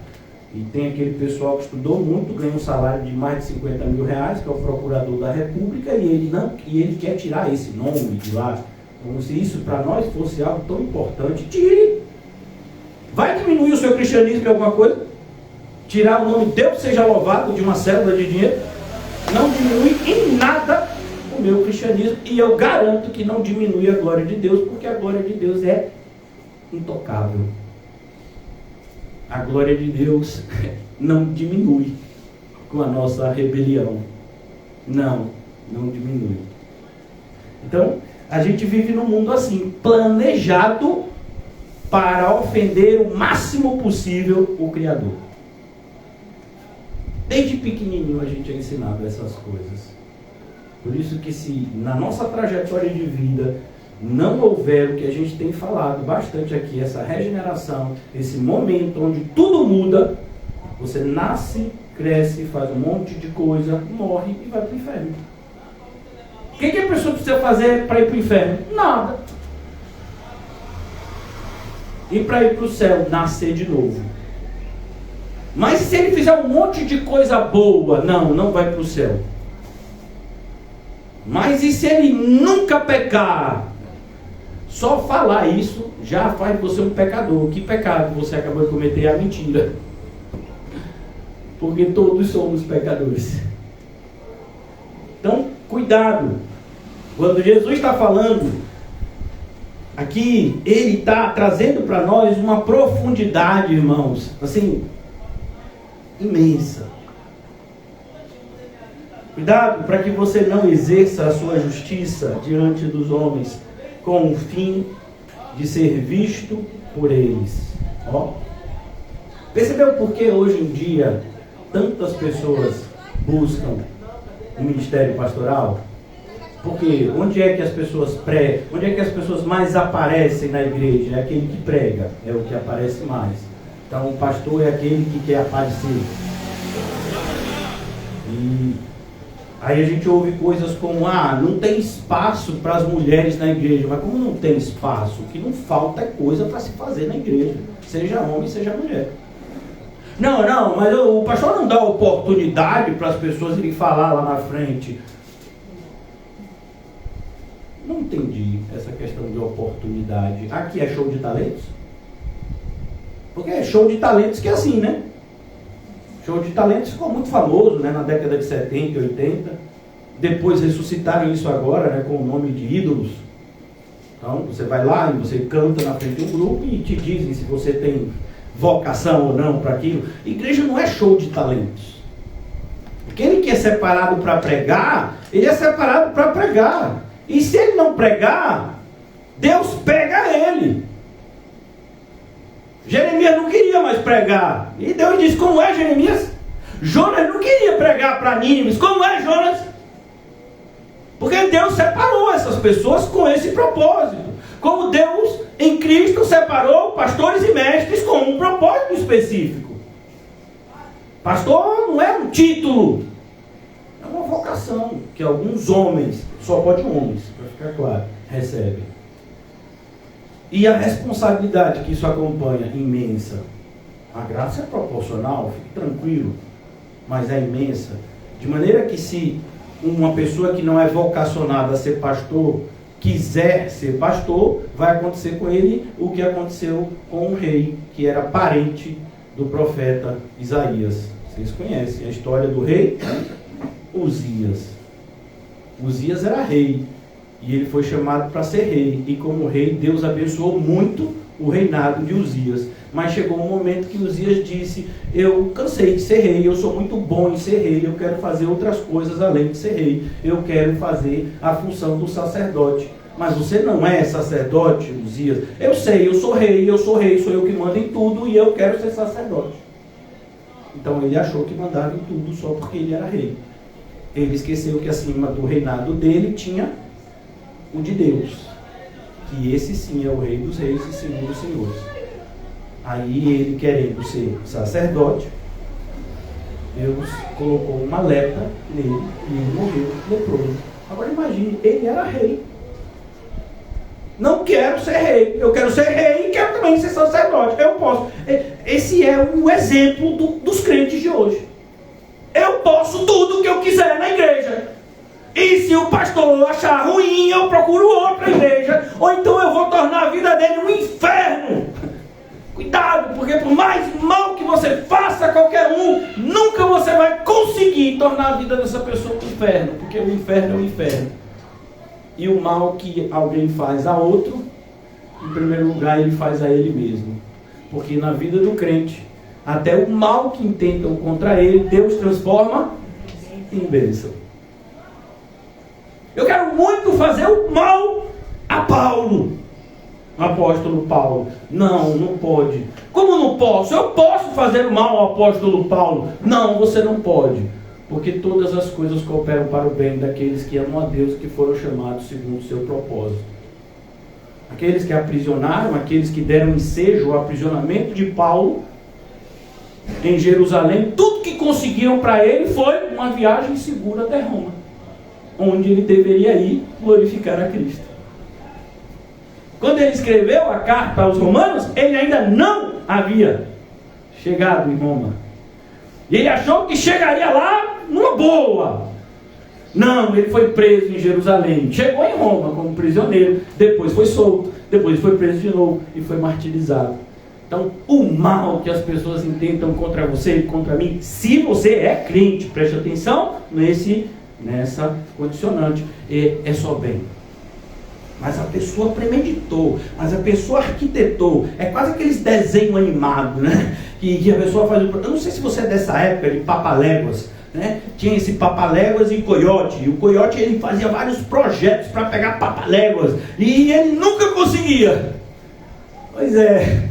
E tem aquele pessoal que estudou muito, ganha um salário de mais de 50 mil reais, que é o procurador da República, e ele quer tirar esse nome de lá, como se isso para nós fosse algo tão importante. Tire! Vai diminuir o seu cristianismo em alguma coisa? Tirar o nome Deus seja louvado de uma célula de dinheiro? Não diminui em nada o meu cristianismo, e eu garanto que não diminui a glória de Deus, porque a glória de Deus é intocável. A glória de Deus não diminui com a nossa rebelião. Não diminui. Então, a gente vive num mundo assim, planejado para ofender o máximo possível o Criador. Desde pequenininho a gente é ensinado essas coisas. Por isso que se na nossa trajetória de vida não houver o que a gente tem falado bastante aqui, essa regeneração, esse momento onde tudo muda, você nasce, cresce, faz um monte de coisa, morre e vai para o inferno. O que a pessoa precisa fazer para ir para o inferno? Nada. E para ir para o céu, nascer de novo. Mas se ele fizer um monte de coisa boa, não vai para o céu. Mas e se ele nunca pecar? Só falar isso já faz você um pecador. Que pecado você acabou de cometer? É a mentira. Porque todos somos pecadores. Então, cuidado. Quando Jesus está falando aqui, ele está trazendo para nós uma profundidade, irmãos, assim, imensa. Cuidado para que você não exerça a sua justiça diante dos homens com o fim de ser visto por eles. Ó. Percebeu por que hoje em dia tantas pessoas buscam o ministério pastoral? Porque onde é que as pessoas pregam? Onde é que as pessoas mais aparecem na igreja? É aquele que prega, é o que aparece mais. Então o pastor é aquele que quer aparecer. E aí a gente ouve coisas como, não tem espaço para as mulheres na igreja. Mas como não tem espaço? O que não falta é coisa para se fazer na igreja. Seja homem, seja mulher. Não, mas o pastor não dá oportunidade para as pessoas irem falar lá na frente. Não entendi essa questão de oportunidade. Aqui é show de talentos? Porque é show de talentos que é assim, né? Show de talentos ficou muito famoso, né, na década de 70 e 80. Depois ressuscitaram isso agora, né, com o nome de ídolos. Então, você vai lá e você canta na frente de um grupo e te dizem se você tem vocação ou não para aquilo. Igreja não é show de talentos. Aquele que é separado para pregar, ele é separado para pregar. E se ele não pregar, Deus pega ele. Jeremias não queria mais pregar. E Deus disse, como é, Jeremias? Jonas não queria pregar para Nínive. Como é, Jonas? Porque Deus separou essas pessoas com esse propósito. Como Deus, em Cristo, separou pastores e mestres com um propósito específico. Pastor não é um título. É uma vocação que alguns homens, só pode homens, para ficar claro, recebem. E a responsabilidade que isso acompanha, imensa. A graça é proporcional, fique tranquilo, mas é imensa. De maneira que se uma pessoa que não é vocacionada a ser pastor, quiser ser pastor, vai acontecer com ele o que aconteceu com um rei, que era parente do profeta Isaías. Vocês conhecem a história do rei Uzias. Uzias era rei. E ele foi chamado para ser rei. E como rei, Deus abençoou muito o reinado de Uzias. Mas chegou um momento que Uzias disse, eu cansei de ser rei, eu sou muito bom em ser rei, eu quero fazer outras coisas além de ser rei. Eu quero fazer a função do sacerdote. Mas você não é sacerdote, Uzias? Eu sei, eu sou rei, sou eu que mando em tudo e eu quero ser sacerdote. Então ele achou que mandava em tudo só porque ele era rei. Ele esqueceu que acima do reinado dele tinha o de Deus, que esse sim é o rei dos reis e senhor dos senhores. Aí ele, querendo ser sacerdote, Deus colocou uma lepra nele e ele morreu leproso. Agora imagine, ele era rei. Não quero ser rei, eu quero ser rei e quero também ser sacerdote. Eu posso. Esse é o exemplo dos crentes de hoje. Eu posso tudo o que eu quiser na igreja. E se o pastor achar ruim, eu procuro outra igreja. Ou então eu vou tornar a vida dele um inferno. Cuidado, porque por mais mal que você faça a qualquer nunca você vai conseguir tornar a vida dessa pessoa um inferno. Porque o inferno é o inferno. E o mal que alguém faz a outro, em primeiro lugar, ele faz a ele mesmo. Porque na vida do crente, até o mal que intentam contra ele, Deus transforma em bênção. Eu quero muito fazer o mal a Paulo, o apóstolo Paulo. Não, não pode. Como não posso? Eu posso fazer o mal ao apóstolo Paulo. Não, você não pode. Porque todas as coisas cooperam para o bem daqueles que amam a Deus, que foram chamados segundo o seu propósito. Aqueles que aprisionaram, aqueles que deram ensejo ao aprisionamento de Paulo em Jerusalém, tudo que conseguiram para ele foi uma viagem segura até Roma, onde ele deveria ir glorificar a Cristo. Quando ele escreveu a carta aos romanos, ele ainda não havia chegado em Roma. E ele achou que chegaria lá numa boa. Não, ele foi preso em Jerusalém. Chegou em Roma como prisioneiro. Depois foi solto. Depois foi preso de novo e foi martirizado. Então, o mal que as pessoas intentam contra você e contra mim, se você é crente, preste atenção nessa condicionante, é só bem. Mas a pessoa premeditou, mas a pessoa arquitetou. É quase aqueles desenhos animados, né? Que a pessoa faz. Eu não sei se você é dessa época de Papaléguas, né? Tinha esse Papaléguas e Coiote. E o Coiote, ele fazia vários projetos para pegar Papaléguas. E ele nunca conseguia. Pois é.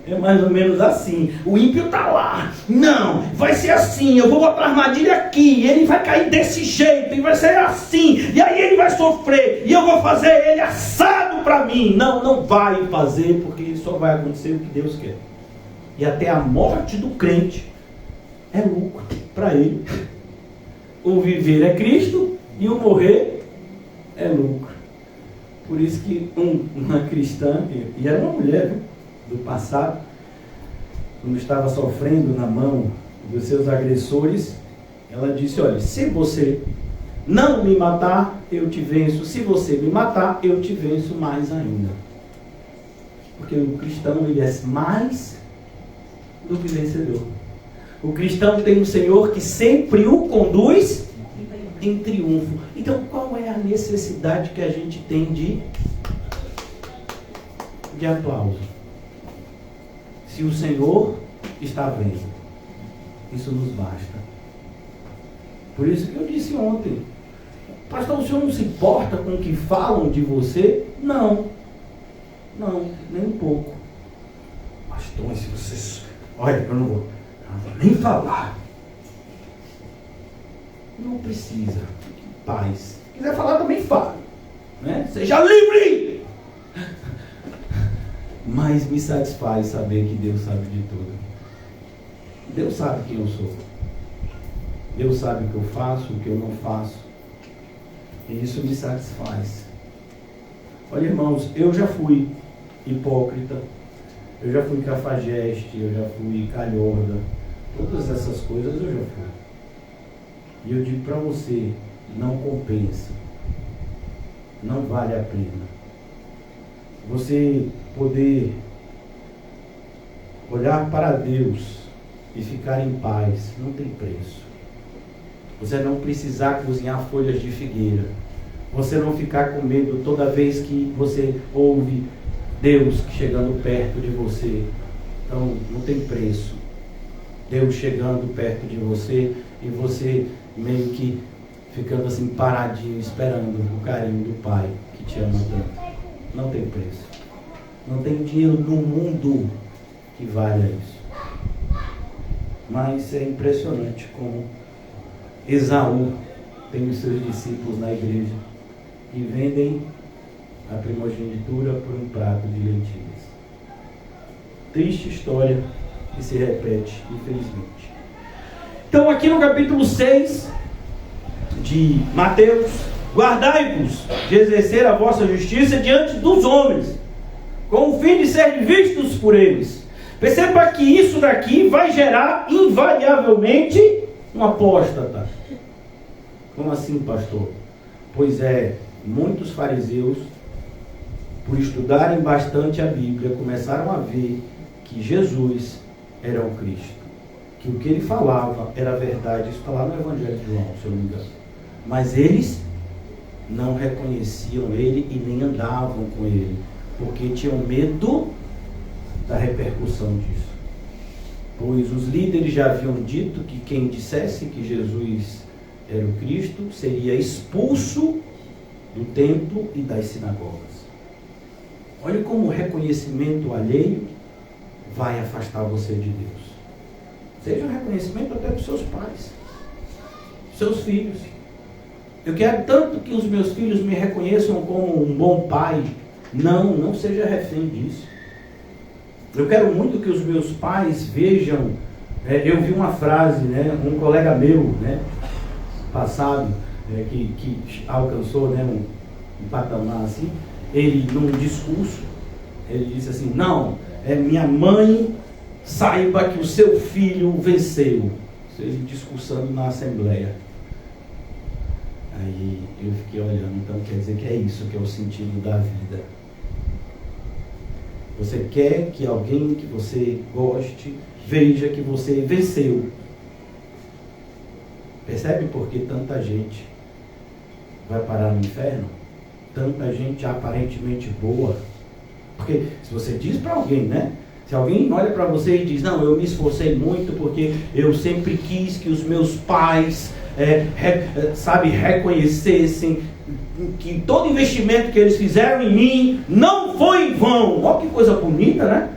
É mais ou menos assim. O ímpio está lá. Não, vai ser assim. Eu vou botar a armadilha aqui. Ele vai cair desse jeito. E vai ser assim. E aí ele vai sofrer. E eu vou fazer ele assado para mim. Não, não vai fazer. Porque só vai acontecer o que Deus quer. E até a morte do crente é lucro para ele. O viver é Cristo. E o morrer é lucro. Por isso que uma cristã, e era uma mulher, viu? Do passado, quando estava sofrendo na mão dos seus agressores, ela disse: olha, se você não me matar, eu te venço. Se você me matar, eu te venço mais ainda. Porque o cristão, ele é mais do que vencedor. O cristão tem um Senhor que sempre o conduz em triunfo. Então, qual é a necessidade que a gente tem de aplauso? Se o Senhor está vendo, isso nos basta. Por isso que eu disse ontem: pastor, o senhor não se importa com o que falam de você? Não, nem um pouco. Pastor, se você... Olha, eu não vou nem falar. Não precisa. Paz. Se quiser falar, também fala, né? Seja livre! Mas me satisfaz saber que Deus sabe de tudo. Deus sabe quem eu sou. Deus sabe o que eu faço, o que eu não faço. E isso me satisfaz. Olha, irmãos, eu já fui hipócrita. Eu já fui cafajeste. Eu já fui calhorda. Todas essas coisas eu já fui. E eu digo para você, não compensa. Não vale a pena. Você poder olhar para Deus e ficar em paz não tem preço. Você não precisar cozinhar folhas de figueira. Você não ficar com medo toda vez que você ouve Deus chegando perto de você. Então não tem preço. Deus chegando perto de você e você meio que ficando assim paradinho, esperando o carinho do Pai que te ama tanto. Não tem preço. Não tem dinheiro no mundo que valha isso. Mas é impressionante como Esaú tem os seus discípulos na igreja e vendem a primogenitura por um prato de lentilhas. Triste história que se repete, infelizmente. Então aqui no capítulo 6 de Mateus: guardai-vos de exercer a vossa justiça diante dos homens, com o fim de serem vistos por eles. Perceba que isso daqui vai gerar invariavelmente um apóstata. Como assim, pastor? Pois é, muitos fariseus, por estudarem bastante a Bíblia, começaram a ver que Jesus era o Cristo, que o que ele falava era verdade. Isso está lá no Evangelho de João, se eu não me engano. Mas eles não reconheciam ele e nem andavam com ele, porque tinham medo da repercussão disso. Pois os líderes já haviam dito que quem dissesse que Jesus era o Cristo seria expulso do templo e das sinagogas. Olha como o reconhecimento alheio vai afastar você de Deus. Seja um reconhecimento até dos seus pais, seus filhos. Eu quero tanto que os meus filhos me reconheçam como um bom pai. Não seja refém disso. Eu quero muito que os meus pais vejam. Eu vi uma frase, um colega meu, passado, que alcançou, um patamar assim. Ele, num discurso, ele disse assim: não, minha mãe saiba que o seu filho venceu. Ele discursando na assembleia. Aí eu fiquei olhando, então quer dizer que é isso que é o sentido da vida. Você quer que alguém que você goste veja que você venceu. Percebe por que tanta gente vai parar no inferno? Tanta gente aparentemente boa. Porque se você diz para alguém, se alguém olha para você e diz: não, eu me esforcei muito porque eu sempre quis que os meus pais reconhecessem que todo investimento que eles fizeram em mim não foi em vão. Olha que coisa bonita, né?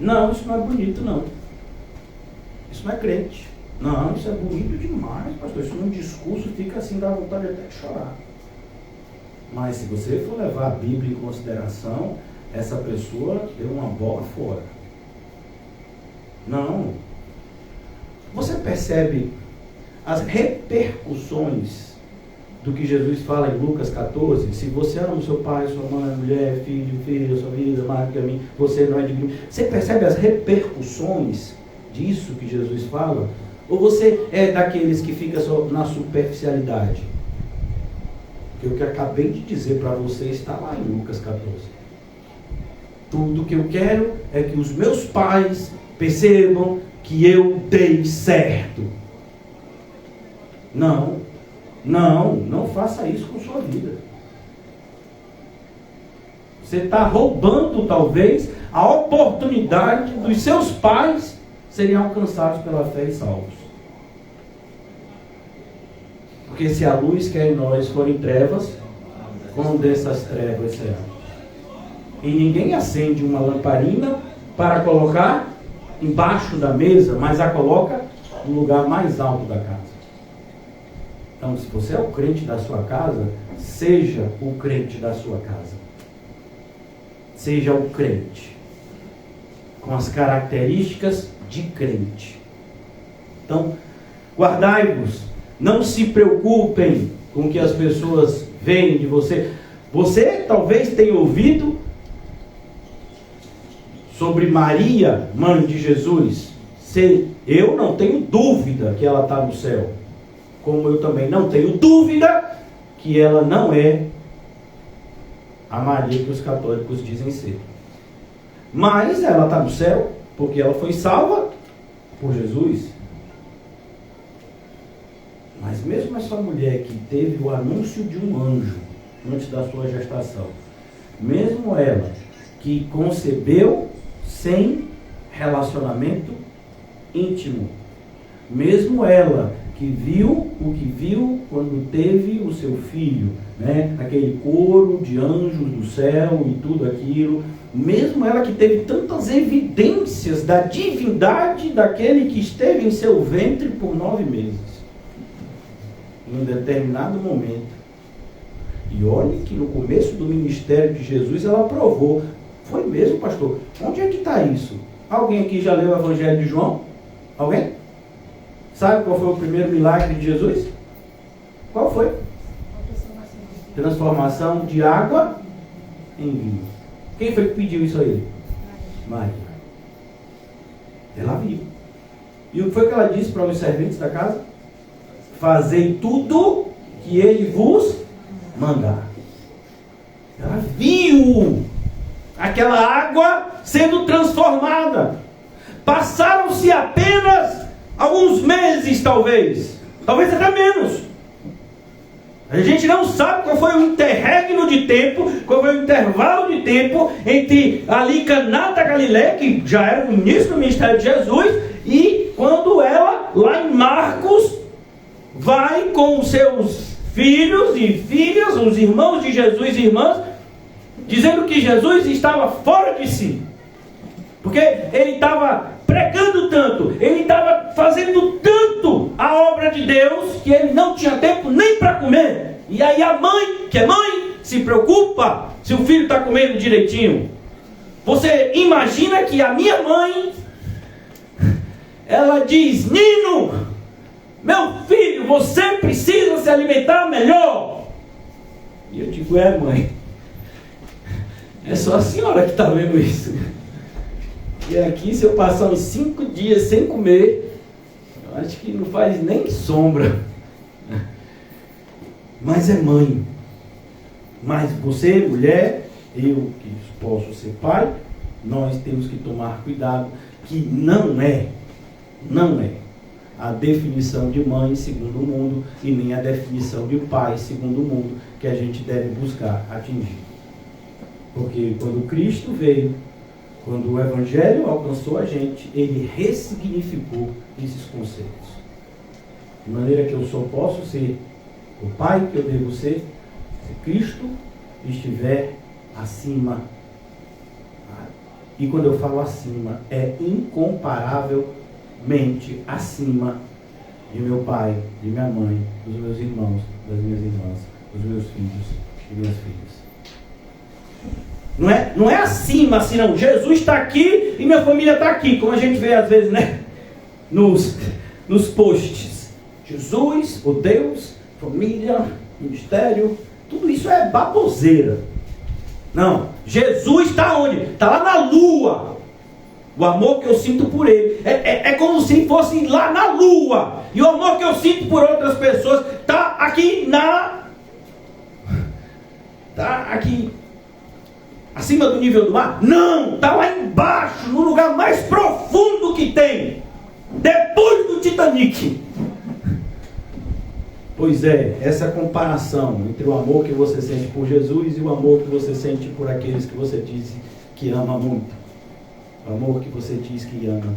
Não, isso não é bonito, não. Isso não é crente. Não, isso é bonito demais, pastor. Isso num discurso fica assim, dá vontade até de chorar. Mas se você for levar a Bíblia em consideração, essa pessoa deu uma bola fora. Não. Você percebe as repercussões do que Jesus fala em Lucas 14? Se você ama o seu pai, sua mãe, mulher, filha, sua vida, mais do que a mim, você não é digno. Você percebe as repercussões disso que Jesus fala? Ou você é daqueles que fica só na superficialidade? Porque o que eu acabei de dizer para você está lá em Lucas 14. Tudo que eu quero é que os meus pais percebam que eu dei certo. Não faça isso com sua vida. Você está roubando talvez a oportunidade dos seus pais serem alcançados pela fé e salvos. Porque se a luz que é em nós for em trevas, como dessas trevas será. E ninguém acende uma lamparina para colocar embaixo da mesa, mas a coloca no lugar mais alto da casa. Então, se você é o crente da sua casa, seja o crente da sua casa. Seja o crente com as características de crente. Então, guardai-vos. Não se preocupem com o que as pessoas veem de você. Você talvez tenha ouvido sobre Maria, mãe de Jesus. Eu não tenho dúvida que ela está no céu. Como eu também não tenho dúvida que ela não é a Maria que os católicos dizem ser. Mas ela está no céu porque ela foi salva por Jesus. Mas mesmo essa mulher que teve o anúncio de um anjo antes da sua gestação, mesmo ela que concebeu sem relacionamento íntimo, mesmo ela que viu o que viu quando teve o seu filho, aquele coro de anjos do céu e tudo aquilo, mesmo ela que teve tantas evidências da divindade daquele que esteve em seu ventre por 9 meses, em um determinado momento, e olhe que no começo do ministério de Jesus ela provou. Foi mesmo, pastor? Onde é que está isso? Alguém aqui já leu o Evangelho de João? Alguém? Sabe qual foi o primeiro milagre de Jesus? Qual foi? Transformação de água em vinho. Quem foi que pediu isso a ele? Maria. Ela viu. E o que foi que ela disse para os serventes da casa? Fazei tudo que ele vos mandar. Ela viu aquela água sendo transformada. Passaram-se apenas alguns meses, talvez até menos. A gente não sabe qual foi o interregno de tempo, qual foi o intervalo de tempo entre ali Caná da Galileia, que já era o início do ministério de Jesus, e quando ela, lá em Marcos, vai com os seus filhos e filhas, os irmãos de Jesus e irmãs, dizendo que Jesus estava fora de si. Porque ele estava pregando tanto, ele estava fazendo tanto a obra de Deus, que ele não tinha tempo nem para comer. E aí a mãe, que é mãe, se preocupa se o filho está comendo direitinho. Você imagina que a minha mãe, ela diz: Nino, meu filho, você precisa se alimentar melhor. E eu digo: é, mãe, é só a senhora que está vendo isso. E aqui, se eu passar uns 5 dias sem comer, eu acho que não faz nem sombra. Mas é mãe. Mas você, mulher, eu que posso ser pai, nós temos que tomar cuidado, que não é a definição de mãe segundo o mundo e nem a definição de pai segundo o mundo que a gente deve buscar atingir. Porque quando Cristo veio, quando o Evangelho alcançou a gente, ele ressignificou esses conceitos. De maneira que eu só posso ser o pai que eu devo ser se Cristo estiver acima. E quando eu falo acima, é incomparavelmente acima de meu pai, de minha mãe, dos meus irmãos, das minhas irmãs, dos meus filhos e minhas filhas. Não é acima, assim não. Jesus está aqui e minha família está aqui, como a gente vê às vezes, né? Nos posts. Jesus, o Deus, família, ministério, tudo isso é baboseira. Não, Jesus está onde? Está lá na lua. O amor que eu sinto por ele é como se fosse lá na lua. E o amor que eu sinto por outras pessoas está aqui aqui acima do nível do mar? Não, está lá embaixo, no lugar mais profundo que tem, depois do Titanic. Pois é, essa comparação entre o amor que você sente por Jesus e o amor que você sente por aqueles que você diz que ama muito. O amor que você diz que ama,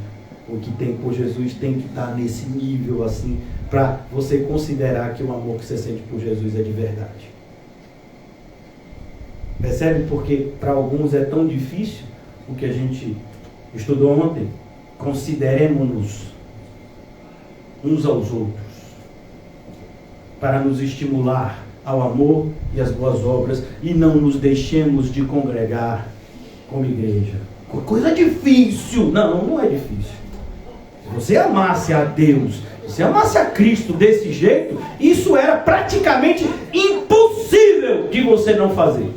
o que tem por Jesus, tem que estar nesse nível assim, para você considerar que o amor que você sente por Jesus é de verdade. Percebe porque para alguns é tão difícil o que a gente estudou ontem? Consideremos-nos uns aos outros para nos estimular ao amor e às boas obras e não nos deixemos de congregar como igreja. Coisa difícil. Não é difícil. Se você amasse a Deus, se você amasse a Cristo desse jeito, isso era praticamente impossível de você não fazer.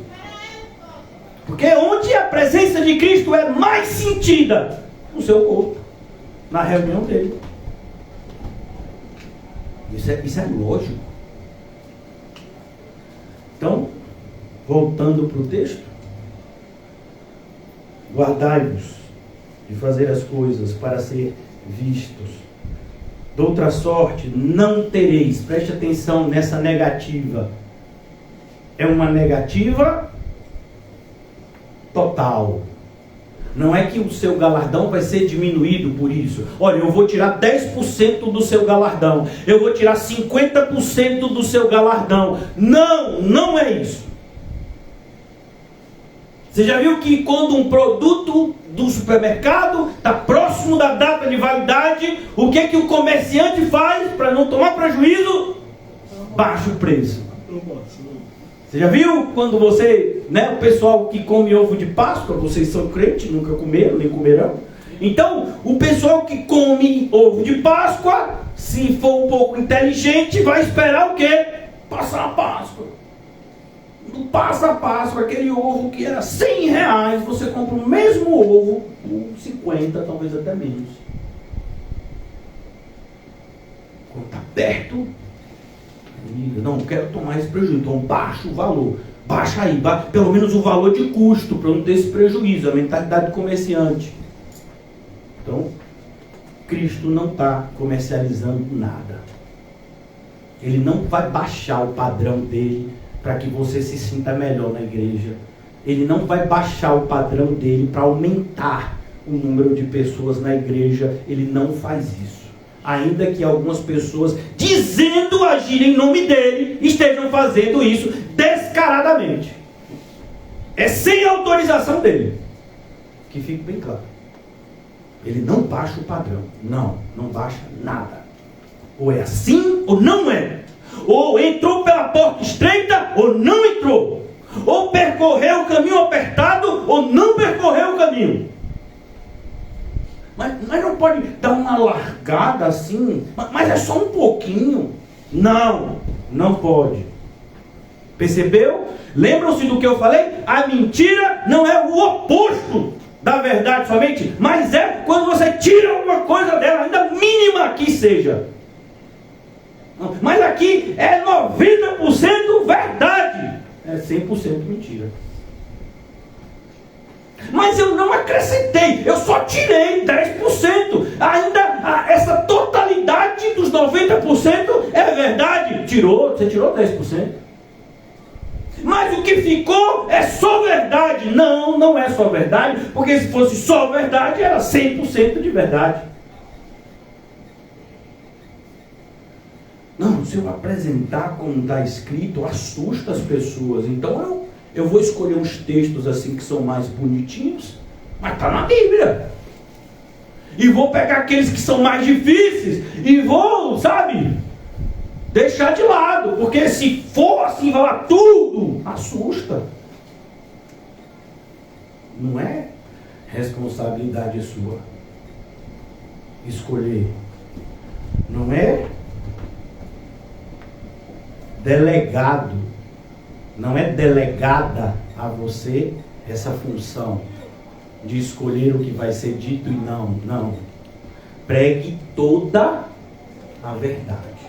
Porque onde a presença de Cristo é mais sentida? No seu corpo, na reunião dele. Isso é lógico. Então, voltando para o texto, guardai-vos de fazer as coisas para ser vistos. De outra sorte, não tereis. Preste atenção nessa negativa. É uma negativa total. Não é que o seu galardão vai ser diminuído por isso. Olha, eu vou tirar 10% do seu galardão. Eu vou tirar 50% do seu galardão. Não é isso. Você já viu que quando um produto do supermercado está próximo da data de validade, o que o comerciante faz para não tomar prejuízo? Baixa o preço. Você já viu quando você, o pessoal que come ovo de Páscoa, vocês são crentes, nunca comeram, nem comerão. Então, o pessoal que come ovo de Páscoa, se for um pouco inteligente, vai esperar o quê? Passar a Páscoa. Quando passa a Páscoa, aquele ovo que era R$100, você compra o mesmo ovo por 50, talvez até menos. Quando está perto, não quero tomar esse prejuízo, então baixa o valor, baixa aí, pelo menos o valor de custo, para não ter esse prejuízo, a mentalidade do comerciante. Então, Cristo não está comercializando nada. Ele não vai baixar o padrão dele para que você se sinta melhor na igreja. Ele não vai baixar o padrão dele para aumentar o número de pessoas na igreja. Ele não faz isso. Ainda que algumas pessoas, dizendo agir em nome dele, estejam fazendo isso descaradamente. É sem autorização dele. Que fique bem claro. Ele não baixa o padrão. Não baixa nada. Ou é assim ou não é. Ou entrou pela porta estreita ou não entrou. Ou percorreu o caminho apertado ou não percorreu o caminho. Mas não pode dar uma largada assim, mas é só um pouquinho. Não pode. Percebeu? Lembram-se do que eu falei? A mentira não é o oposto da verdade somente, mas é quando você tira alguma coisa dela, ainda mínima que seja. Mas aqui é 90% verdade, é 100% mentira. Mas eu não acrescentei, eu só tirei 10%. Ainda essa totalidade dos 90% é verdade. Você tirou 10%. Mas o que ficou é só verdade. Não é só verdade, porque se fosse só verdade, era 100% de verdade. Não, se eu apresentar como está escrito, assusta as pessoas. Então eu vou escolher uns textos assim que são mais bonitinhos, mas está na Bíblia. E vou pegar aqueles que são mais difíceis e vou, deixar de lado. Porque se for assim, falar tudo, assusta. Não é responsabilidade sua escolher. Não é delegado. Não é delegada a você essa função de escolher o que vai ser dito e não. Pregue toda a verdade.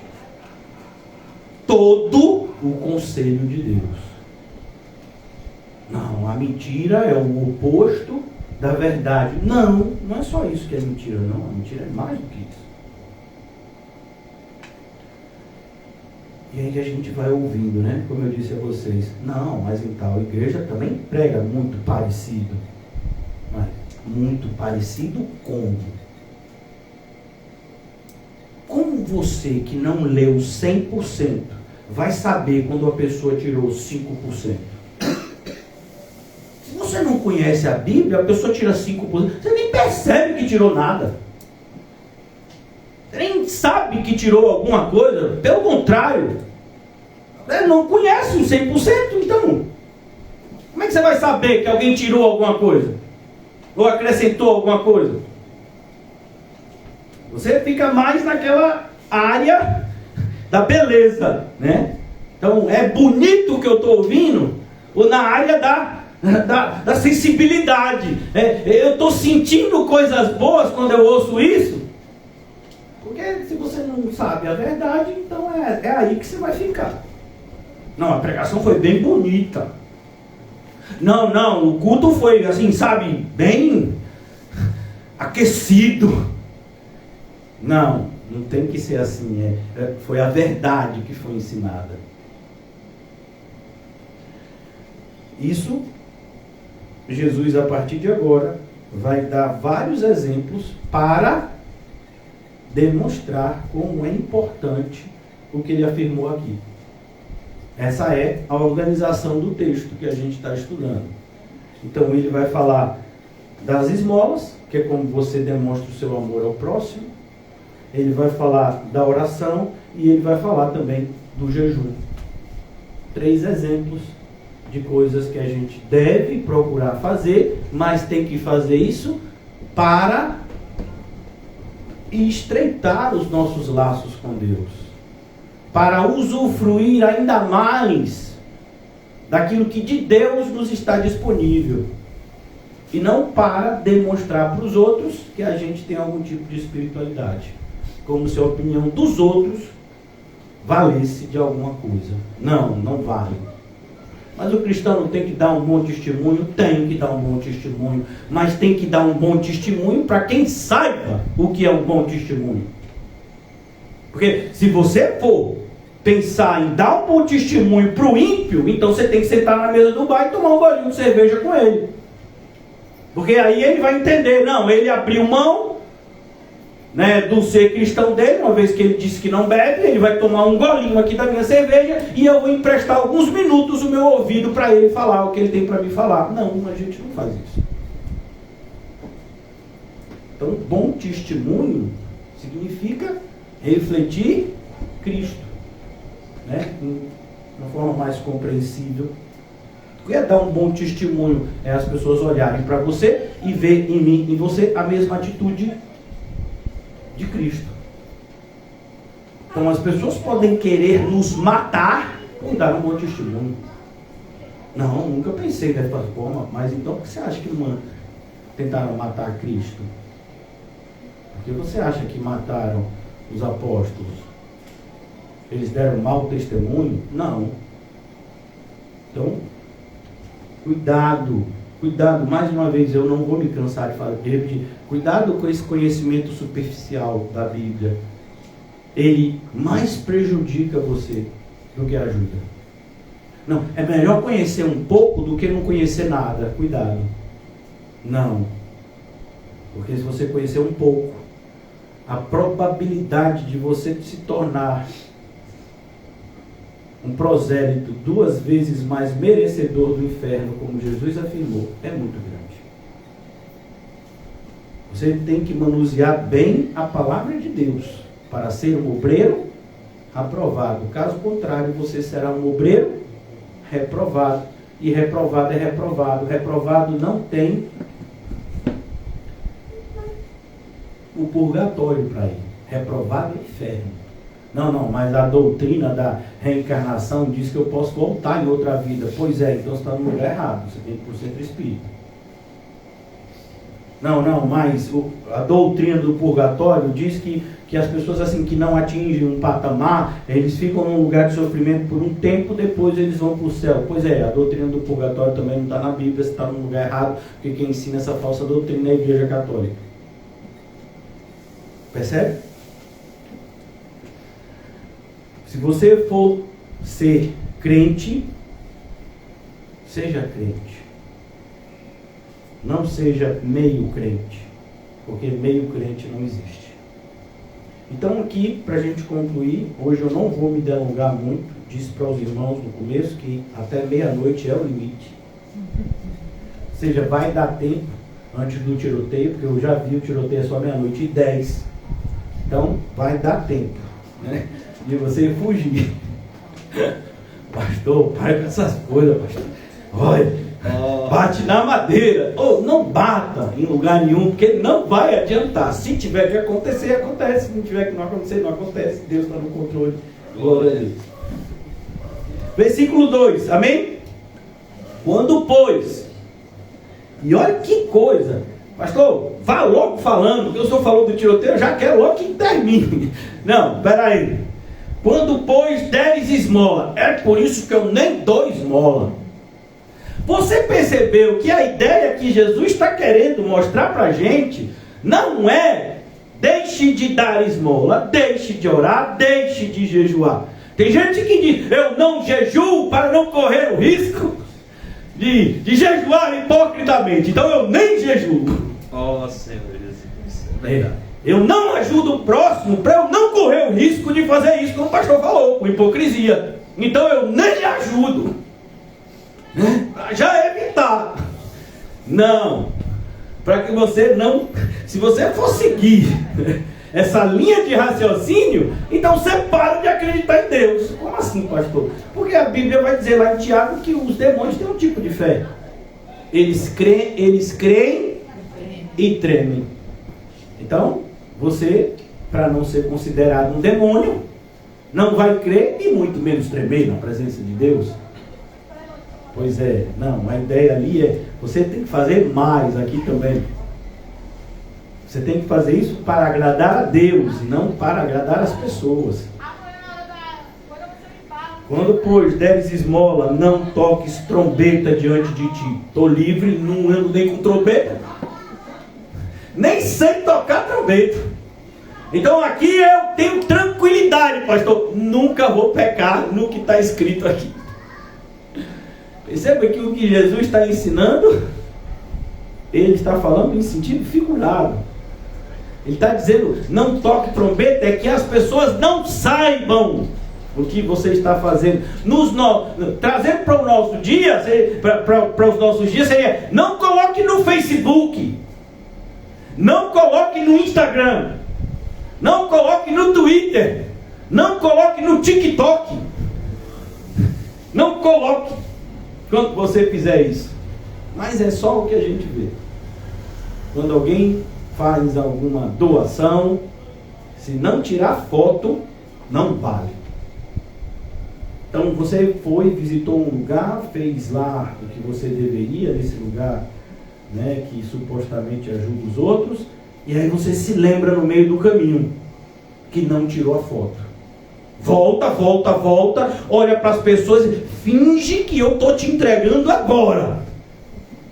Todo o conselho de Deus. Não, a mentira é o oposto da verdade. Não é só isso que é mentira, não. A mentira é mais do que isso. E aí a gente vai ouvindo, né? Como eu disse a vocês. Não, mas então a igreja também prega muito parecido. Mas muito parecido como? Como você que não leu 100% vai saber quando a pessoa tirou 5%? Se você não conhece a Bíblia, a pessoa tira 5%, você nem percebe que tirou nada. Você nem sabe que tirou alguma coisa. Pelo contrário, não conhece o 100%, então como é que você vai saber que alguém tirou alguma coisa? Ou acrescentou alguma coisa? Você fica mais naquela área da beleza, né? Então, é bonito o que eu estou ouvindo? Ou na área da sensibilidade? Eu estou sentindo coisas boas quando eu ouço isso? Porque se você não sabe a verdade, então é aí que você vai ficar. Não, a pregação foi bem bonita. Não, o culto foi assim, bem aquecido. Não tem que ser assim. Foi a verdade que foi ensinada. Isso, Jesus, a partir de agora, vai dar vários exemplos para demonstrar como é importante o que ele afirmou aqui. Essa é a organização do texto que a gente está estudando. Então ele vai falar das esmolas, que é como você demonstra o seu amor ao próximo. Ele vai falar da oração e ele vai falar também do jejum. 3 exemplos de coisas que a gente deve procurar fazer, mas tem que fazer isso para estreitar os nossos laços com Deus. Para usufruir ainda mais daquilo que de Deus nos está disponível. E não para demonstrar para os outros que a gente tem algum tipo de espiritualidade. Como se a opinião dos outros valesse de alguma coisa. Não vale. Mas o cristão tem que dar um bom testemunho? Tem que dar um bom testemunho. Mas tem que dar um bom testemunho para quem saiba o que é um bom testemunho. Porque se você for pensar em dar um bom testemunho para o ímpio, então você tem que sentar na mesa do bar e tomar um golinho de cerveja com ele. Porque aí ele vai entender, não, ele abriu mão, né, do ser cristão dele, uma vez que ele disse que não bebe, ele vai tomar um golinho aqui da minha cerveja e eu vou emprestar alguns minutos o meu ouvido para ele falar o que ele tem para me falar. Não, a gente não faz isso. Então, bom testemunho significa refletir Cristo, né, de uma forma mais compreensível. O que é dar um bom testemunho? É as pessoas olharem para você e ver em mim, em você, a mesma atitude de Cristo. Então as pessoas podem querer nos matar por dar um bom testemunho. Não, nunca pensei dessa forma. Mas então por que você acha que tentaram matar Cristo? Por que você acha que mataram os apóstolos? Eles deram mau testemunho? Não. Então, cuidado, mais uma vez, eu não vou me cansar de repetir, cuidado com esse conhecimento superficial da Bíblia. Ele mais prejudica você do que ajuda. Não, é melhor conhecer um pouco do que não conhecer nada. Cuidado. Não. Porque se você conhecer um pouco, a probabilidade de você se tornar um prosélito 2 vezes mais merecedor do inferno, como Jesus afirmou, é muito grande. Você tem que manusear bem a palavra de Deus para ser um obreiro aprovado. Caso contrário, você será um obreiro reprovado. E reprovado é reprovado. Reprovado não tem o purgatório para ir. Reprovado é inferno. Não, mas a doutrina da reencarnação diz que eu posso voltar em outra vida. Pois é, então você está no lugar errado. Você tem que ir para o centro espírita. Não, mas a doutrina do purgatório diz que as pessoas assim que não atingem um patamar, eles ficam num lugar de sofrimento por um tempo, depois eles vão para o céu. Pois é, a doutrina do purgatório também não está na Bíblia, você está no lugar errado, porque quem ensina essa falsa doutrina é a Igreja Católica. Percebe? Se você for ser crente, seja crente. Não seja meio crente, porque meio crente não existe. Então aqui, para a gente concluir, hoje eu não vou me delongar muito, disse para os irmãos no começo que até meia-noite é o limite. Ou seja, vai dar tempo antes do tiroteio, porque eu já vi o tiroteio só 00:10. Então vai dar tempo, né, de você fugir. Pastor, para com essas coisas, pastor. Olha, bate na madeira. Ou não bata em lugar nenhum, porque não vai adiantar. Se tiver que acontecer, acontece. Se não tiver que não acontecer, não acontece. Deus está no controle. Glória a Deus. Versículo 2, amém? Quando, pois, e olha que coisa, pastor, vá logo falando, porque o senhor falou do tiroteio, eu já quero logo que termine. Não, peraí. Quando, pois, deres esmola, é por isso que eu nem dou esmola. Você percebeu que a ideia que Jesus está querendo mostrar para a gente não é deixe de dar esmola, deixe de orar, deixe de jejuar. Tem gente que diz, eu não jejuo para não correr o risco de jejuar hipocritamente, então eu nem jejuo. Senhor Jesus. Eu não ajudo o próximo para eu não correr o risco de fazer isso, como o pastor falou, com hipocrisia. Então eu nem ajudo, para já evitar. Não, para que você não, se você for seguir essa linha de raciocínio, então você para de acreditar em Deus. Como assim, pastor? Porque a Bíblia vai dizer lá em Tiago que os demônios têm um tipo de fé. Eles creem e tremem. Então, você, para não ser considerado um demônio, não vai crer e muito menos tremer na presença de Deus. Pois é, não, a ideia ali é, você tem que fazer mais aqui também. Você tem que fazer isso para agradar a Deus, não para agradar as pessoas. Quando, pois, deres esmola, não toques trombeta diante de ti. Estou livre, não ando nem com trombeta. Nem sei tocar trombeta. Então aqui eu tenho tranquilidade, pastor. Nunca vou pecar no que está escrito aqui. Perceba que o que Jesus está ensinando, ele está falando em sentido figurado. Ele está dizendo, não toque trombeta, é que as pessoas não saibam o que você está fazendo. Trazendo para o nosso dia, para os nossos dias, seria, não coloque no Facebook, não coloque no Instagram, não coloque no Twitter, não coloque no TikTok, não coloque quando você fizer isso. Mas é só o que a gente vê. Quando alguém faz alguma doação, se não tirar foto, não vale. Então você foi, visitou um lugar, fez lá o que você deveria nesse lugar, né, que supostamente ajuda os outros, e aí você se lembra no meio do caminho que não tirou a foto. Volta, olha para as pessoas e finge que eu estou te entregando agora,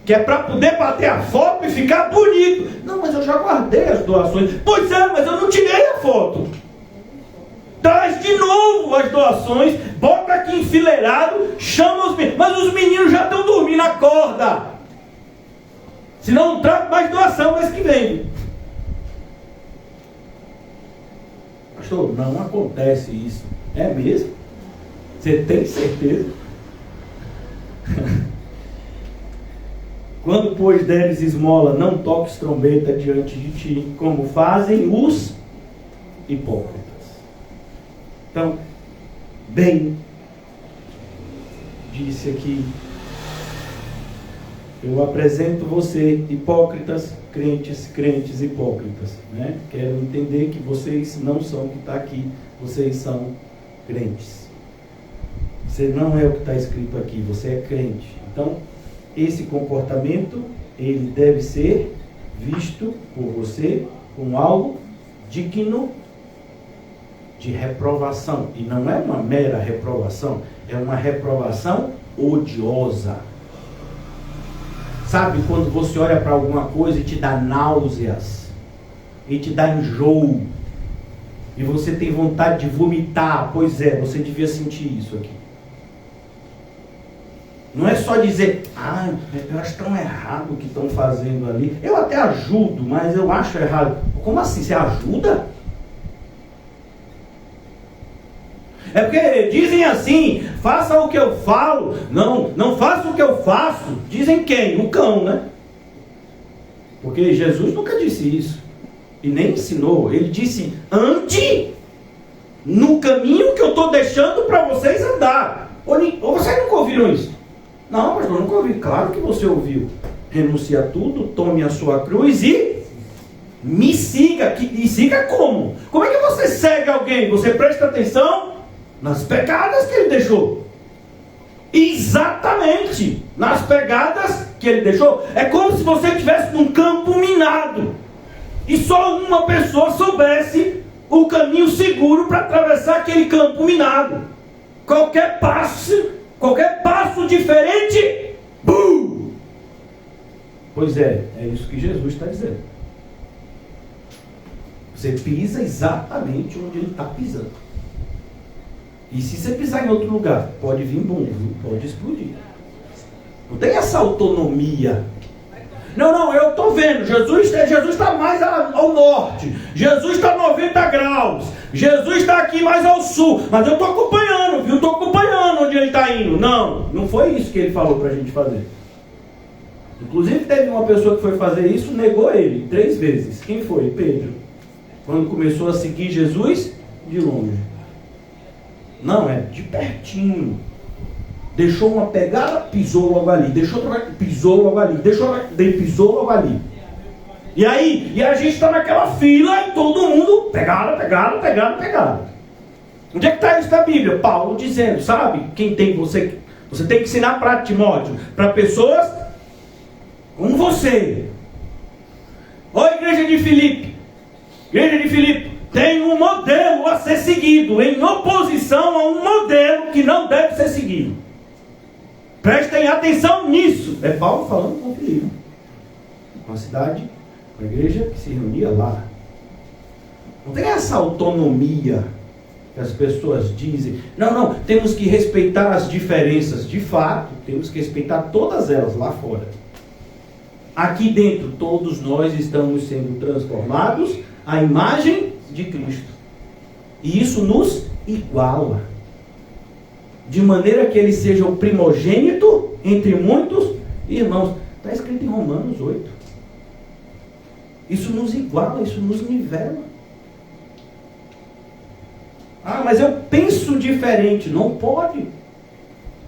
que é para poder bater a foto e ficar bonito. Não, mas eu já guardei as doações. Pois é, mas eu não tirei a foto. Traz de novo as doações, bota aqui enfileirado, chama os meninos. Mas os meninos já estão dormindo, acorda. Senão não trago mais doação mês que vem. Pastor, não acontece isso. É mesmo? Você tem certeza? Quando, pois, deres esmola, não toques trombeta diante de ti, como fazem os hipócritas. Então, bem, disse aqui, eu apresento você, hipócritas, crentes hipócritas, né? Quero entender que vocês não são o que está aqui, vocês são crentes. Você não é o que está escrito aqui, você é crente. Então, esse comportamento, ele deve ser visto por você como algo digno de reprovação. E não é uma mera reprovação, é uma reprovação odiosa. Sabe quando você olha para alguma coisa e te dá náuseas, e te dá enjoo, e você tem vontade de vomitar? Pois é, você devia sentir isso aqui. Não é só dizer, eu acho tão errado o que estão fazendo ali. Eu até ajudo, mas eu acho errado. Como assim? Você ajuda? É porque dizem assim, faça o que eu falo. Não faça o que eu faço. Dizem quem? O cão, né? Porque Jesus nunca disse isso. E nem ensinou. Ele disse, ande no caminho que eu estou deixando para vocês andar. Ou vocês nunca ouviram isso? Não, mas eu nunca ouvi. Claro que você ouviu. Renuncie a tudo, tome a sua cruz e me siga. E siga como? Como é que você segue alguém? Você presta atenção nas pegadas que ele deixou. Exatamente nas pegadas que ele deixou. É como se você estivesse num campo minado e só uma pessoa soubesse o caminho seguro para atravessar aquele campo minado. Qualquer passo diferente, bum! Pois é isso que Jesus está dizendo. Você pisa exatamente onde ele está pisando. E se você pisar em outro lugar, pode vir bomba, pode explodir. Não tem essa autonomia. Não, eu estou vendo, Jesus está mais ao norte, Jesus está 90 graus, Jesus está aqui mais ao sul, mas eu estou acompanhando, viu? Estou acompanhando onde ele está indo. Não foi isso que ele falou para a gente fazer. Inclusive teve uma pessoa que foi fazer isso, negou ele 3 vezes. Quem foi? Pedro. Quando começou a seguir Jesus, de longe. Não, é de pertinho. Deixou uma pegada, pisou logo ali. Deixou outra, pisou logo ali. Pisou logo ali. E aí, a gente está naquela fila e todo mundo pegada. Onde é que está isso na Bíblia? Paulo dizendo, sabe? Você tem que ensinar para Timóteo, para pessoas como você. Olha a igreja de Filipe. Tem um modelo a ser seguido, em oposição a um modelo que não deve ser seguido. Prestem atenção nisso. É Paulo falando com Filipe. Uma cidade, uma igreja que se reunia lá. Não tem essa autonomia que as pessoas dizem. Não, temos que respeitar as diferenças. De fato, temos que respeitar todas elas lá fora. Aqui dentro, todos nós estamos sendo transformados à imagem de Cristo. E isso nos iguala. De maneira que ele seja o primogênito entre muitos irmãos. Está escrito em Romanos 8. Isso nos iguala, isso nos nivela. Ah, mas eu penso diferente. Não pode.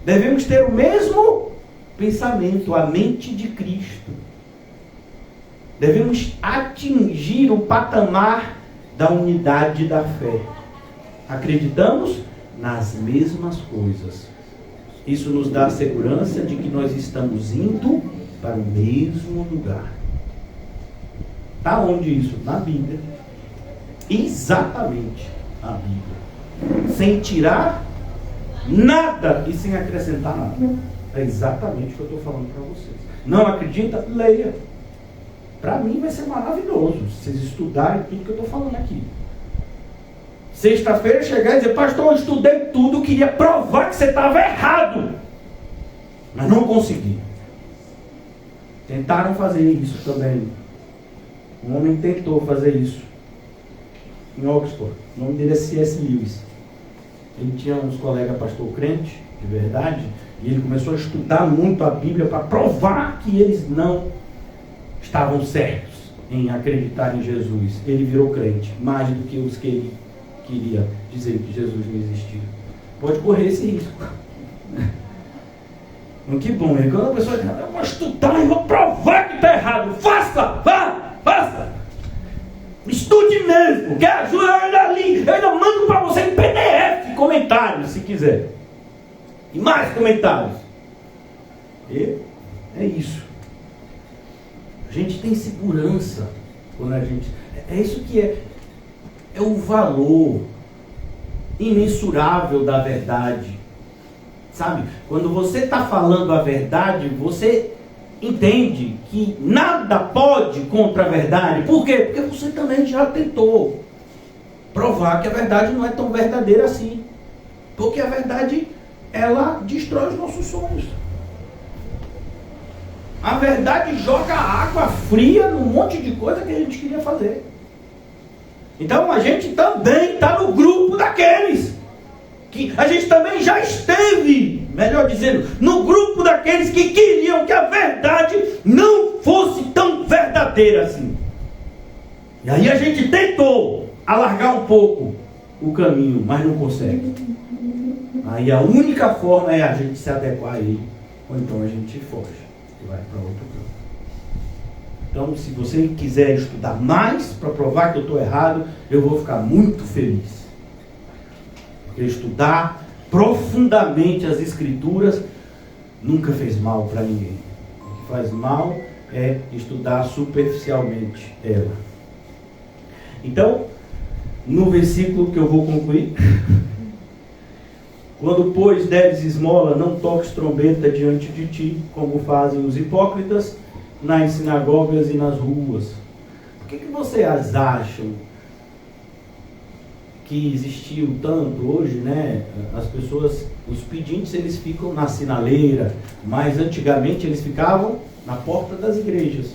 Devemos ter o mesmo pensamento, a mente de Cristo. Devemos atingir o patamar da unidade da fé. Acreditamos nas mesmas coisas. Isso nos dá a segurança de que nós estamos indo para o mesmo lugar. Está onde isso? Na Bíblia. Exatamente a Bíblia. Sem tirar nada e sem acrescentar nada. É exatamente o que eu estou falando para vocês. Não acredita? Leia. Para mim vai ser maravilhoso vocês estudarem tudo que eu estou falando aqui. Sexta-feira chegar e dizer: pastor, eu estudei tudo, queria provar que você estava errado, mas não consegui. Tentaram fazer isso também. Um homem tentou fazer isso em Oxford. O nome dele é C.S. Lewis. Ele tinha uns colegas pastor crente, de verdade, e ele começou a estudar muito a Bíblia para provar que eles não estavam certos em acreditar em Jesus. Ele virou crente, mais do que os que ele queria dizer que Jesus não existia. Pode correr esse risco. Mas que bom, quando a pessoa diz: eu vou estudar e vou provar que está errado. Faça! Vá! Faça! Estude mesmo! Quer ajuda? Eu ainda mando para você em PDF comentários, se quiser. E mais comentários. E é isso. A gente tem segurança quando a gente... É isso que é o valor imensurável da verdade. Sabe? Quando você está falando a verdade, você entende que nada pode contra a verdade. Por quê? Porque você também já tentou provar que a verdade não é tão verdadeira assim. Porque a verdade, ela destrói os nossos sonhos. A verdade joga água fria num monte de coisa que a gente queria fazer. Então a gente também está no grupo daqueles que a gente também já esteve, melhor dizendo, no grupo daqueles que queriam que a verdade não fosse tão verdadeira assim. E aí a gente tentou alargar um pouco o caminho, mas não consegue. Aí a única forma é a gente se adequar a ele, ou então a gente foge e vai para outro campo. Então, se você quiser estudar mais para provar que eu estou errado, eu vou ficar muito feliz. Porque estudar profundamente as Escrituras nunca fez mal para ninguém. O que faz mal é estudar superficialmente ela. Então, no versículo que eu vou concluir: quando, pois, deres esmola, não toques trombeta diante de ti, como fazem os hipócritas nas sinagogas e nas ruas. Por que vocês acham que existiu tanto hoje, né? As pessoas, os pedintes, eles ficam na sinaleira, mas antigamente eles ficavam na porta das igrejas,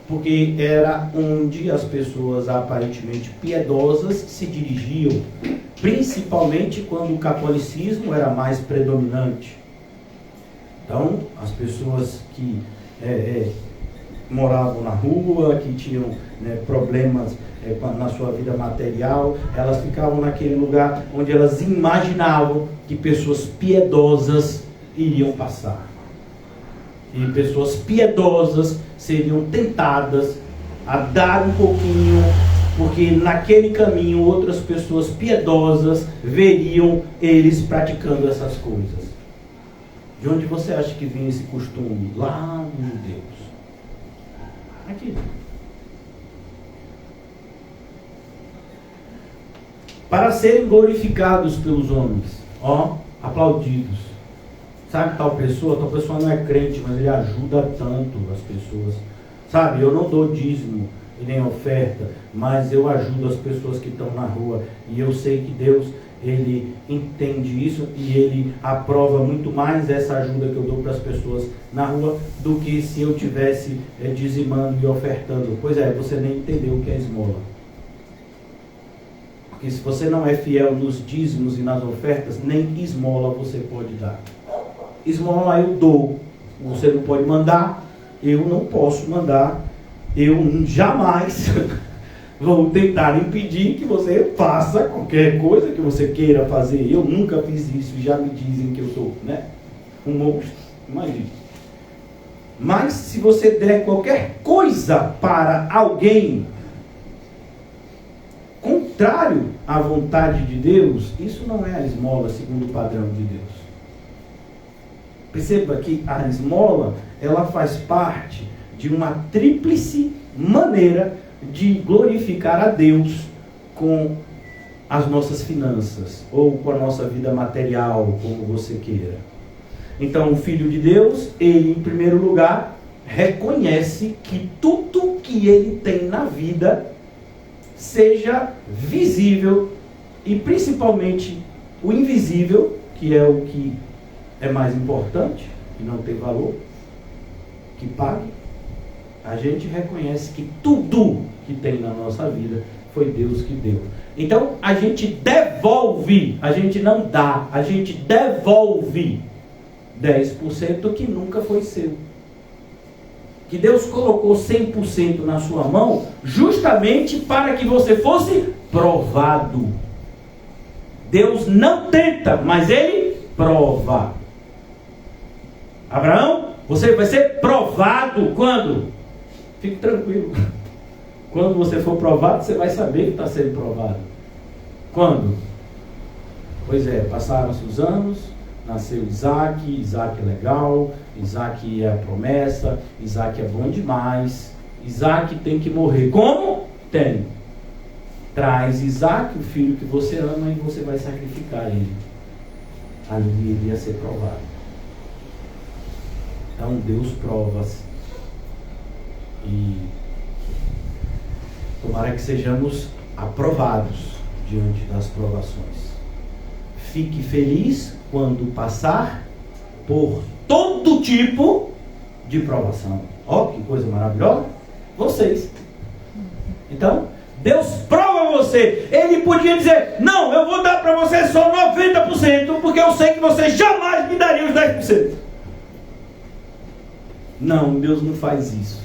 porque era onde as pessoas aparentemente piedosas se dirigiam, principalmente quando o catolicismo era mais predominante. Então, as pessoas que moravam na rua, que tinham, né, problemas na sua vida material, elas ficavam naquele lugar onde elas imaginavam que pessoas piedosas iriam passar. E pessoas piedosas seriam tentadas a dar um pouquinho, porque naquele caminho outras pessoas piedosas veriam eles praticando essas coisas. De onde você acha que vinha esse costume? Lá nos judeus. Aqui. Para serem glorificados pelos homens, aplaudidos. Sabe, tal pessoa não é crente, mas ele ajuda tanto as pessoas. Sabe, eu não dou dízimo, e nem oferta, mas eu ajudo as pessoas que estão na rua, e eu sei que Deus, Ele entende isso, e Ele aprova muito mais essa ajuda que eu dou para as pessoas na rua, do que se eu tivesse dizimando e ofertando. Pois é, você nem entendeu o que é esmola. Porque se você não é fiel nos dízimos e nas ofertas, nem esmola você pode dar. Esmola eu dou, você não pode mandar, eu não posso mandar, eu jamais vou tentar impedir que você faça qualquer coisa que você queira fazer. Eu nunca fiz isso e já me dizem que eu sou, um monstro, imagina. Mas se você der qualquer coisa para alguém contrário à vontade de Deus, isso não é a esmola segundo o padrão de Deus. Perceba que a esmola, ela faz parte de uma tríplice maneira de glorificar a Deus com as nossas finanças, ou com a nossa vida material, como você queira. Então, o Filho de Deus, ele, em primeiro lugar, reconhece que tudo que ele tem na vida seja visível, e principalmente o invisível, que é o que é mais importante, que não tem valor, que pague. A gente reconhece que tudo que tem na nossa vida foi Deus que deu. Então a gente devolve, a gente não dá, a gente devolve 10% que nunca foi seu. Que Deus colocou 100% na sua mão justamente para que você fosse provado. Deus não tenta, mas Ele prova. Abraão, você vai ser provado quando? Fique tranquilo. Quando você for provado, você vai saber que está sendo provado. Quando? Pois é, passaram-se os anos, nasceu Isaac, Isaac é legal, Isaac é a promessa, Isaac é bom demais, Isaac tem que morrer. Como? Tem. Traz Isaac, o filho que você ama, e você vai sacrificar ele. Ali ele ia ser provado. Então Deus prova-se. E tomara que sejamos aprovados diante das provações. Fique feliz quando passar por todo tipo de provação. Ó, que coisa maravilhosa! Vocês. Então, Deus prova você. Ele podia dizer: não, eu vou dar para você só 90%, porque eu sei que você jamais me daria os 10%. Não, Deus não faz isso.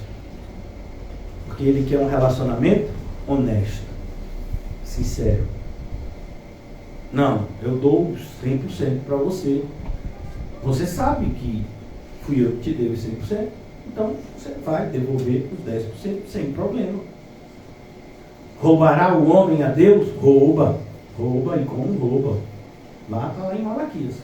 Porque Ele quer um relacionamento honesto, sincero. Não, eu dou 100% para você. Você sabe que fui eu que te dei os 100%, então você vai devolver os 10% sem problema. Roubará o homem a Deus? Rouba. Rouba e como rouba. Lá está lá em Malaquias.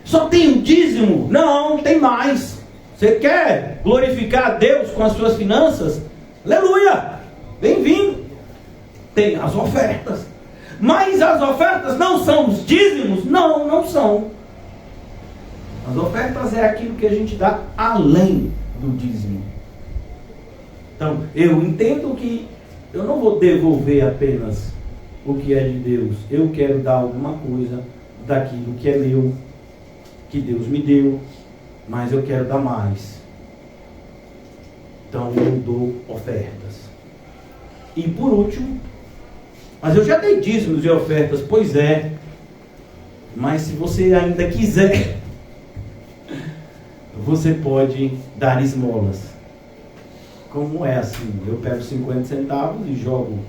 Só tem o dízimo? Não, tem mais. Você quer glorificar a Deus com as suas finanças? Aleluia! Bem-vindo! Tem as ofertas. Mas as ofertas não são os dízimos? Não, não são. As ofertas é aquilo que a gente dá além do dízimo. Então, eu entendo que eu não vou devolver apenas o que é de Deus. Eu quero dar alguma coisa daquilo que é meu, que Deus me deu, mas eu quero dar mais. Então eu dou ofertas. E por último, mas eu já dei dízimos e ofertas, pois é. Mas se você ainda quiser, você pode dar esmolas. Como é assim? Eu pego 50 centavos e jogo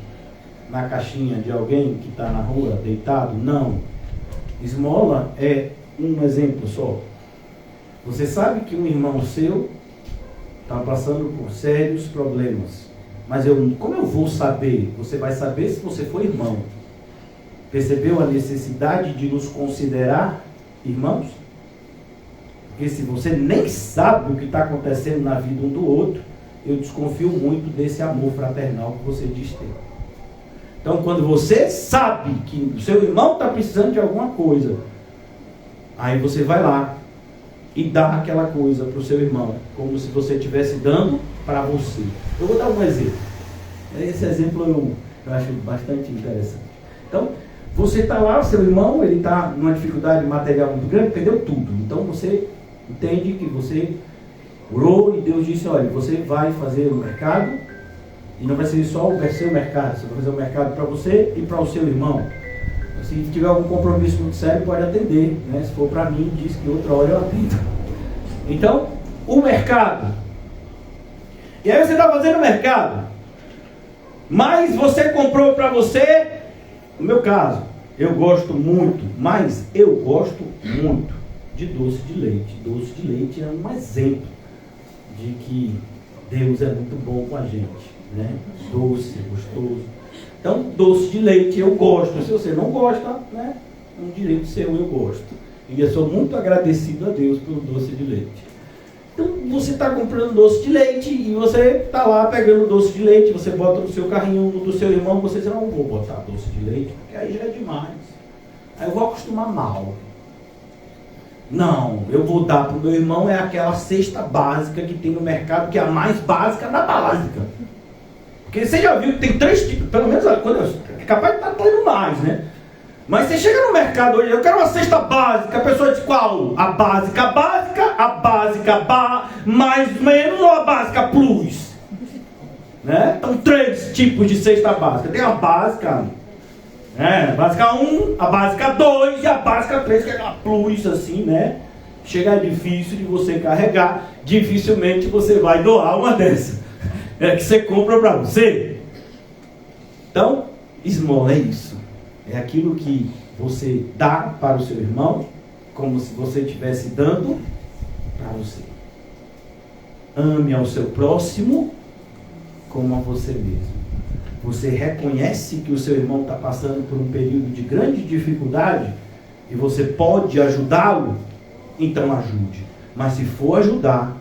na caixinha de alguém que está na rua deitado? Não. Esmola é um exemplo só. Você sabe que um irmão seu está passando por sérios problemas. Mas como eu vou saber? Você vai saber se você for irmão. Percebeu a necessidade de nos considerar irmãos? Porque se você nem sabe o que está acontecendo na vida um do outro, eu desconfio muito desse amor fraternal que você diz ter. Então, quando você sabe que o seu irmão está precisando de alguma coisa, aí você vai lá e dá aquela coisa para o seu irmão, como se você estivesse dando para você. Eu vou dar um exemplo. Esse exemplo eu acho bastante interessante. Então, você está lá, seu irmão, ele está numa dificuldade material muito grande, perdeu tudo. Então você entende que você orou e Deus disse, olha, você vai fazer o mercado, e não vai ser só o seu mercado, você vai fazer o mercado para você e para o seu irmão. Se tiver algum compromisso muito sério, pode atender, né? Se for para mim, diz que outra hora eu atendo. Então, o mercado. E aí você está fazendo o mercado, mas você comprou para você, no meu caso, eu gosto muito de doce de leite. Doce de leite é um exemplo de que Deus é muito bom com a gente, né? Doce, gostoso. Então, doce de leite eu gosto. Se você não gosta, né? É um direito seu, eu gosto. E eu sou muito agradecido a Deus pelo doce de leite. Então, você está comprando doce de leite e você está lá pegando doce de leite, você bota no seu carrinho do seu irmão, você diz, não vou botar doce de leite, porque aí já é demais. Aí eu vou acostumar mal. Não, eu vou dar para o meu irmão, é aquela cesta básica que tem no mercado, que é a mais básica da básica. Porque você já viu que tem 3 tipos, pelo menos é capaz de estar tendo mais, né? Mas você chega no mercado hoje, eu quero uma cesta básica, a pessoa diz qual? A básica, mais ou menos, ou a básica plus? Né? Então 3 tipos de cesta básica. Tem a básica, a básica 1, a básica 2 e a básica 3, que é a plus, assim, né? Chega é difícil de você carregar, dificilmente você vai doar uma dessas. É que você compra para você. Então, esmola é isso. É aquilo que você dá para o seu irmão, como se você estivesse dando para você. Ame ao seu próximo como a você mesmo. Você reconhece que o seu irmão está passando por um período de grande dificuldade e você pode ajudá-lo, então ajude. Mas se for ajudar,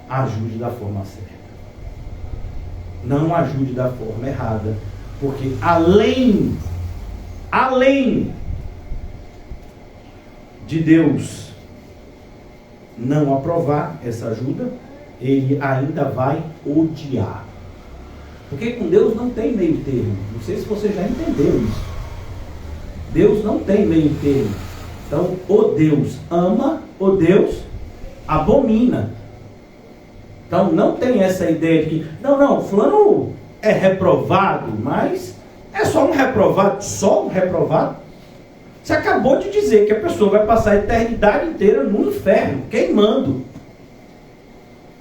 ajude da forma certa. Não ajude da forma errada, porque além de Deus não aprovar essa ajuda, ele ainda vai odiar. Porque com Deus não tem meio termo. Não sei se você já entendeu isso. Deus não tem meio termo. Então, ou Deus ama, ou Deus abomina. Então, não tem essa ideia de que, não, fulano é reprovado, mas é só um reprovado, Você acabou de dizer que a pessoa vai passar a eternidade inteira no inferno, queimando.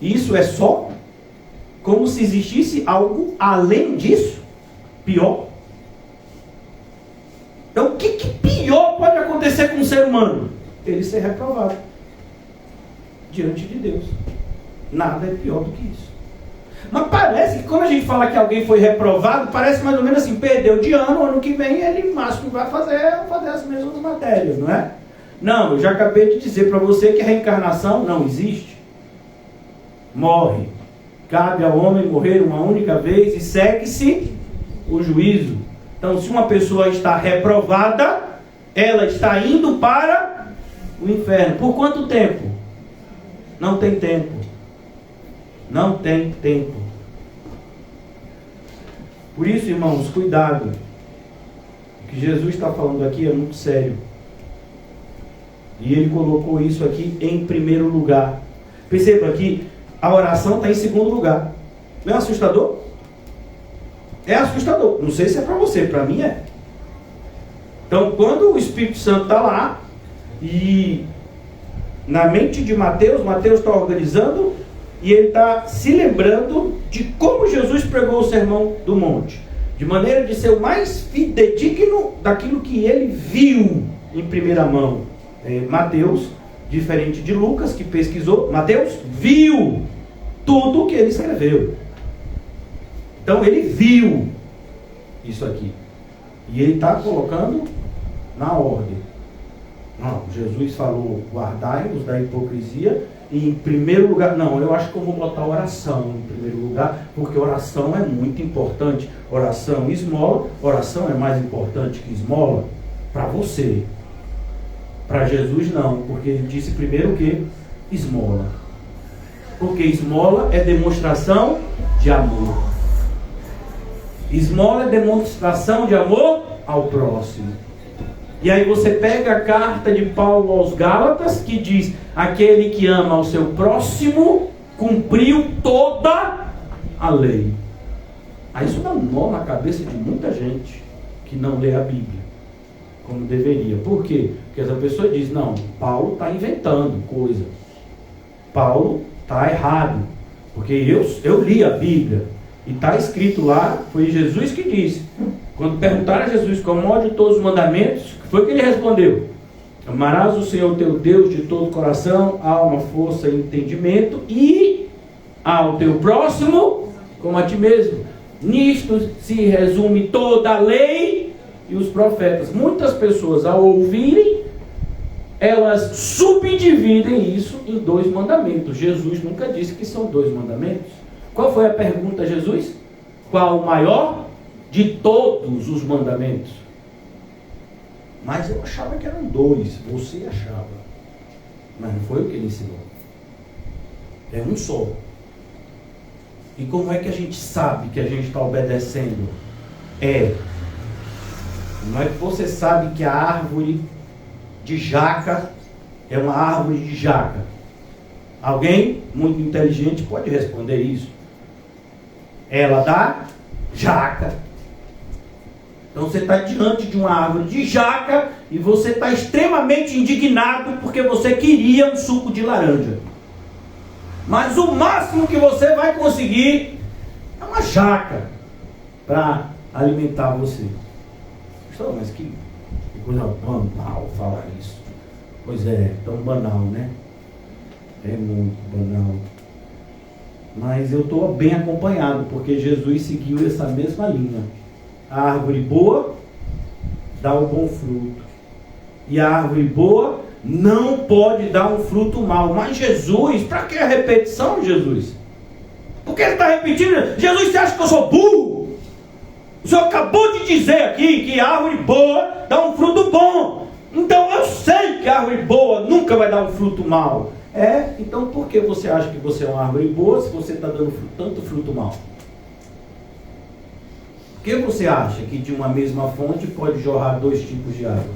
Isso é só como se existisse algo além disso, pior. Então, o que pior pode acontecer com um ser humano? Ele ser reprovado diante de Deus. Nada é pior do que isso. Mas parece que quando a gente fala que alguém foi reprovado, parece mais ou menos assim, perdeu de ano que vem ele máximo vai fazer as mesmas matérias, não é? Não, eu já acabei de dizer para você que a reencarnação não existe. Morre. Cabe ao homem morrer uma única vez e segue-se o juízo. Então, se uma pessoa está reprovada, ela está indo para o inferno. Por quanto tempo? Não tem tempo. Não tem tempo. Por isso, irmãos, cuidado. O que Jesus está falando aqui é muito sério. E ele colocou isso aqui em primeiro lugar. Perceba que a oração está em segundo lugar. Não é assustador? É assustador. Não sei se é para você, para mim é. Então, quando o Espírito Santo está lá, e na mente de Mateus está organizando, e ele está se lembrando de como Jesus pregou o Sermão do Monte, de maneira de ser o mais fidedigno daquilo que ele viu em primeira mão. Mateus, diferente de Lucas, que pesquisou, Mateus viu tudo o que ele escreveu. Então ele viu isso aqui. E ele está colocando na ordem. Não, Jesus falou, guardai-vos da hipocrisia. E em primeiro lugar, não, eu acho que eu vou botar oração em primeiro lugar, porque oração é muito importante. Oração e esmola, oração é mais importante que esmola para você. Para Jesus não, porque ele disse primeiro o que? Esmola. Porque esmola é demonstração de amor. Esmola é demonstração de amor ao próximo. E aí você pega a carta de Paulo aos Gálatas, que diz: aquele que ama ao seu próximo cumpriu toda a lei. Aí isso dá um nó na cabeça de muita gente que não lê a Bíblia como deveria. Por quê? Porque essa pessoa diz: não, Paulo está inventando coisa, Paulo está errado, porque eu li a Bíblia e está escrito lá, foi Jesus que disse. Quando perguntaram a Jesus qual é o maior de todos os mandamentos, foi que ele respondeu: amarás o Senhor teu Deus de todo o coração, alma, força e entendimento, e ao teu próximo como a ti mesmo. Nisto se resume toda a lei e os profetas. Muitas pessoas, ao ouvirem, elas subdividem isso em 2 mandamentos. Jesus nunca disse que são 2 mandamentos. Qual foi a pergunta a Jesus? Qual o maior de todos os mandamentos? Mas eu achava que eram 2. Você achava. Mas não foi o que ele ensinou. É um só. E como é que a gente sabe que a gente está obedecendo? Não é que você sabe que a árvore de jaca é uma árvore de jaca. Alguém muito inteligente pode responder isso. Ela dá jaca. Então você está diante de uma árvore de jaca e você está extremamente indignado porque você queria um suco de laranja. Mas o máximo que você vai conseguir é uma jaca para alimentar você. Mas que coisa banal falar isso. Pois é, tão banal, né? É muito banal. Mas eu estou bem acompanhado, porque Jesus seguiu essa mesma linha. A árvore boa dá um bom fruto. E a árvore boa não pode dar um fruto mau. Mas Jesus, para que a repetição, Jesus? Por que ele está repetindo? Jesus, você acha que eu sou burro? O senhor acabou de dizer aqui que a árvore boa dá um fruto bom. Então eu sei que a árvore boa nunca vai dar um fruto mau. Então por que você acha que você é uma árvore boa se você está dando tanto fruto mau? Por que você acha que de uma mesma fonte pode jorrar 2 tipos de água?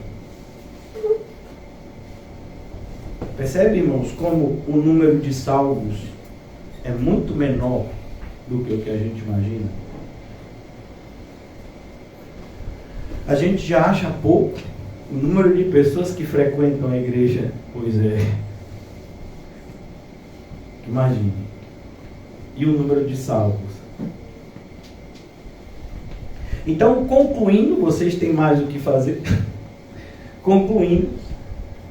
Percebe, irmãos, como o número de salvos é muito menor do que o que a gente imagina? A gente já acha pouco o número de pessoas que frequentam a igreja. Pois é. Imagine. E o número de salvos. Então, concluindo, vocês têm mais o que fazer. Concluindo,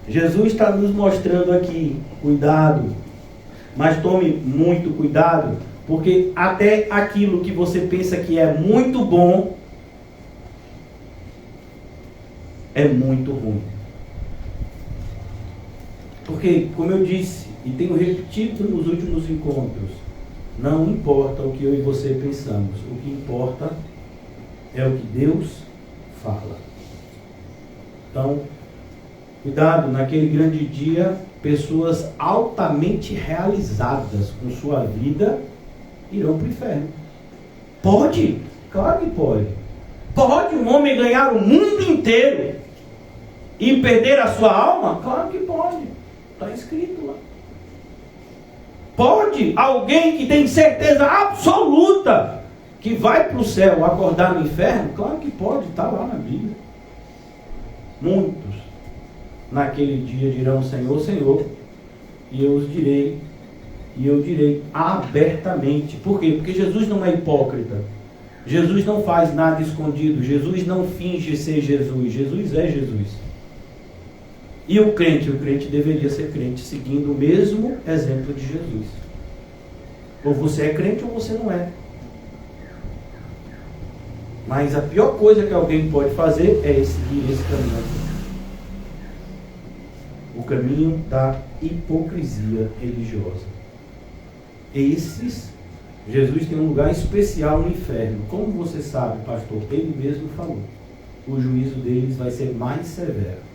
Jesus está nos mostrando aqui, cuidado. Mas tome muito cuidado, porque até aquilo que você pensa que é muito bom, é muito ruim. Porque, como eu disse, e tenho repetido nos últimos encontros, não importa o que eu e você pensamos, o que importa é o que Deus fala. Então, cuidado, naquele grande dia, pessoas altamente realizadas com sua vida irão para o inferno. Pode? Claro que pode. Pode um homem ganhar o mundo inteiro e perder a sua alma? Claro que pode. Está escrito lá. Pode alguém que tem certeza absoluta que vai para o céu acordar no inferno? Claro que pode, está lá na Bíblia. Muitos naquele dia dirão: Senhor, Senhor, e eu direi abertamente. Por quê? Porque Jesus não é hipócrita. Jesus não faz nada escondido. Jesus não finge ser Jesus. Jesus é Jesus. E o crente deveria ser crente seguindo o mesmo exemplo de Jesus. Ou você é crente ou você não é. Mas a pior coisa que alguém pode fazer é seguir esse caminho aqui. O caminho da hipocrisia religiosa. Esses, Jesus tem um lugar especial no inferno. Como você sabe, pastor? Ele mesmo falou. O juízo deles vai ser mais severo.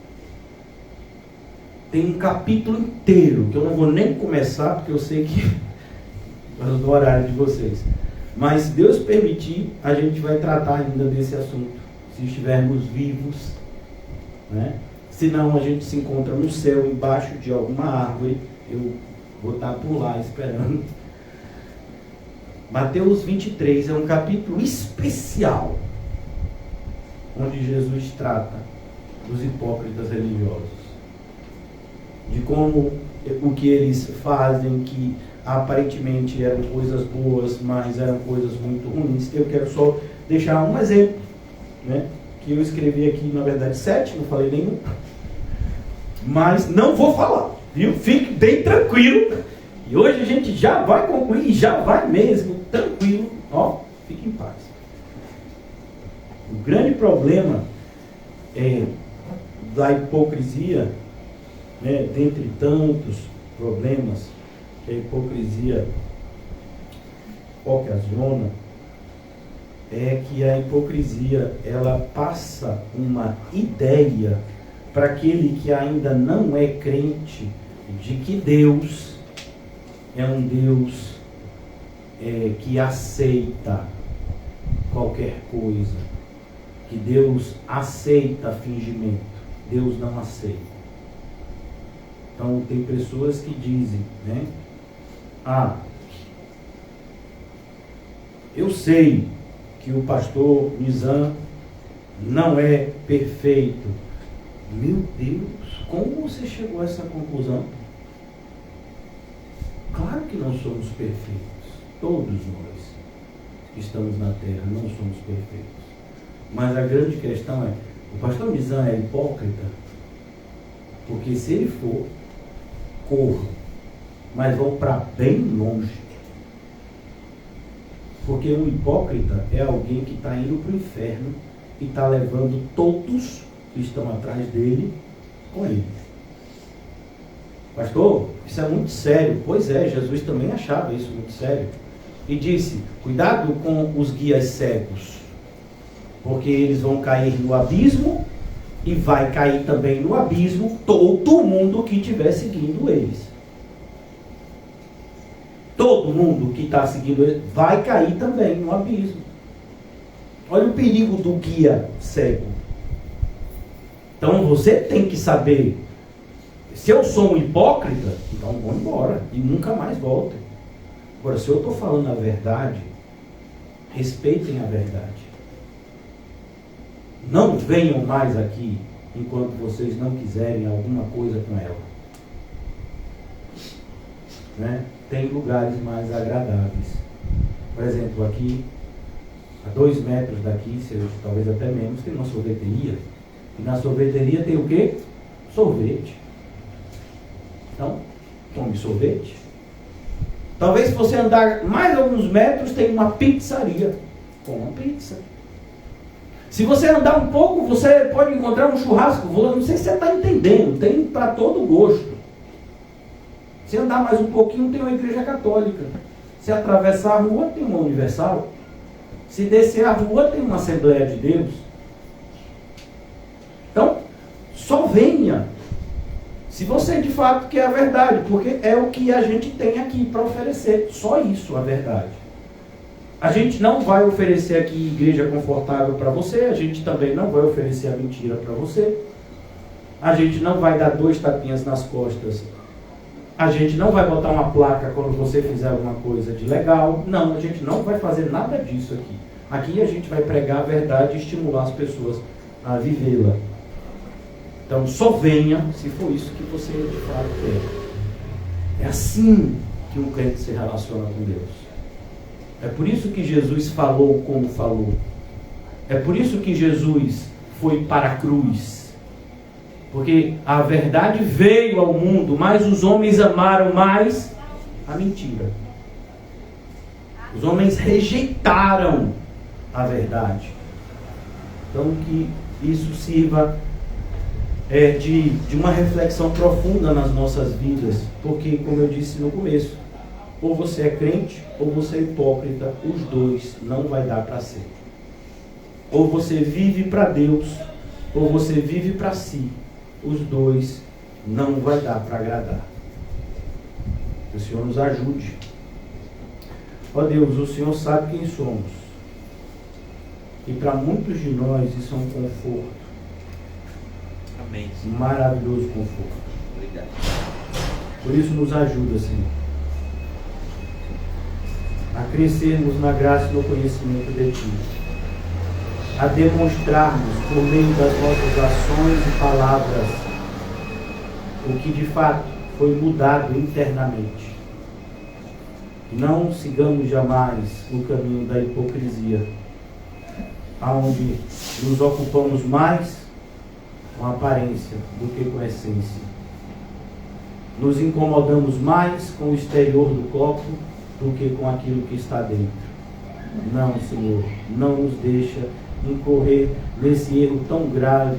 Tem um capítulo inteiro, que eu não vou nem começar, porque eu sei que é do horário de vocês. Mas se Deus permitir, a gente vai tratar ainda desse assunto, se estivermos vivos, né? Senão a gente se encontra no céu, embaixo de alguma árvore. Eu vou estar por lá esperando. Mateus 23 é um capítulo especial, onde Jesus trata dos hipócritas religiosos, de como o que eles fazem, que aparentemente eram coisas boas, mas eram coisas muito ruins. Eu quero só deixar um exemplo, né, que eu escrevi aqui, na verdade 7, não falei nenhum, mas não vou falar, viu? Fique bem tranquilo, e hoje a gente já vai concluir, já vai mesmo, tranquilo, ó, fique em paz. O grande problema da hipocrisia, né, dentre tantos problemas que a hipocrisia ocasiona, é que a hipocrisia, ela passa uma ideia para aquele que ainda não é crente de que Deus é um Deus que aceita qualquer coisa, que Deus aceita fingimento. Deus não aceita. Então tem pessoas que dizem, né? Eu sei que o pastor Nizam não é perfeito. Meu Deus, como você chegou a essa conclusão? Claro que não somos perfeitos. Todos nós que estamos na terra não somos perfeitos. Mas a grande questão é, o pastor Nizam é hipócrita? Porque se ele for, corram, mas vão para bem longe. Porque um hipócrita é alguém que está indo para o inferno e está levando todos que estão atrás dele com ele. Pastor, isso é muito sério. Pois é, Jesus também achava isso muito sério. E disse, cuidado com os guias cegos, porque eles vão cair no abismo e vai cair também no abismo todo mundo que estiver seguindo eles. Todo mundo que está seguindo eles vai cair também no abismo. Olha o perigo do guia cego. Então você tem que saber, se eu sou um hipócrita, então vou embora e nunca mais volto. Agora, se eu estou falando a verdade, respeitem a verdade. Não venham mais aqui enquanto vocês não quiserem alguma coisa com ela. Né? Tem lugares mais agradáveis. Por exemplo, aqui, a 2 metros daqui, talvez até menos, tem uma sorveteria. E na sorveteria tem o quê? Sorvete. Então, tome sorvete. Talvez se você andar mais alguns metros, tem uma pizzaria. Coma pizza. Se você andar um pouco, você pode encontrar um churrasco. Não sei se você está entendendo. Tem para todo gosto. Se andar mais um pouquinho, tem uma igreja católica. Se atravessar a rua, tem uma universal. Se descer a rua, tem uma Assembleia de Deus. Então, só venha. Se você de fato quer a verdade, porque é o que a gente tem aqui para oferecer. Só isso, a verdade. A gente não vai oferecer aqui igreja confortável para você, a gente também não vai oferecer a mentira para você. A gente não vai dar 2 tapinhas nas costas. A gente não vai botar uma placa quando você fizer alguma coisa de legal. Não, a gente não vai fazer nada disso aqui. Aqui a gente vai pregar a verdade e estimular as pessoas a vivê-la. Então só venha se for isso que você de fato quer. É assim que um crente se relaciona com Deus. É por isso que Jesus falou como falou. É por isso que Jesus foi para a cruz. Porque a verdade veio ao mundo, mas os homens amaram mais a mentira. Os homens rejeitaram a verdade. Então que isso sirva de uma reflexão profunda nas nossas vidas, porque, como eu disse no começo, ou você é crente ou você é hipócrita, os dois não vai dar para ser. Ou você vive para Deus ou você vive para si, os dois não vai dar para agradar. Que o Senhor nos ajude. Ó Deus, o Senhor sabe quem somos. E para muitos de nós isso é um conforto. Amém. Um maravilhoso conforto. Obrigado. Por isso nos ajuda, Senhor, a crescermos na graça e no conhecimento de Ti. A demonstrarmos por meio das nossas ações e palavras o que de fato foi mudado internamente. Não sigamos jamais o caminho da hipocrisia, aonde nos ocupamos mais com a aparência do que com a essência. Nos incomodamos mais com o exterior do copo do que com aquilo que está dentro. Não, Senhor, não nos deixa incorrer nesse erro tão grave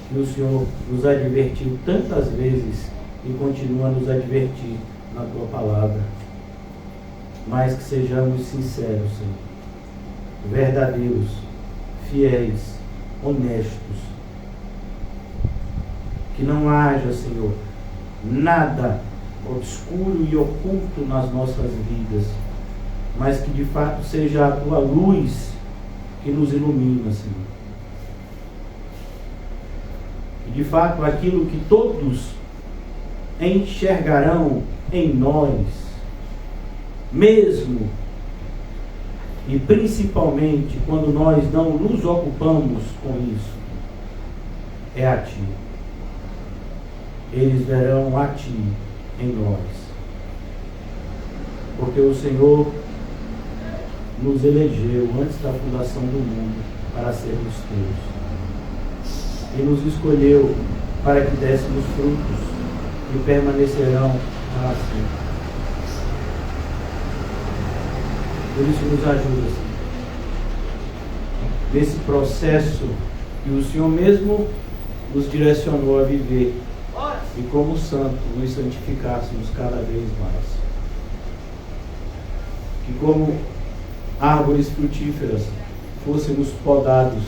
que o Senhor nos advertiu tantas vezes e continua a nos advertir na Tua palavra. Mas que sejamos sinceros, Senhor, verdadeiros, fiéis, honestos. Que não haja, Senhor, nada obscuro e oculto nas nossas vidas, mas que de fato seja a Tua luz que nos ilumina, Senhor. E de fato aquilo que todos enxergarão em nós, mesmo e principalmente quando nós não nos ocupamos com isso, é a Ti. Eles verão a Ti em nós. Porque o Senhor nos elegeu antes da fundação do mundo para sermos Teus. E nos escolheu para que dessemos frutos que permanecerão para sempre. Por isso nos ajuda, Senhor, nesse processo que o Senhor mesmo nos direcionou a viver. E como santo, nos santificássemos cada vez mais. Que como árvores frutíferas, fôssemos podados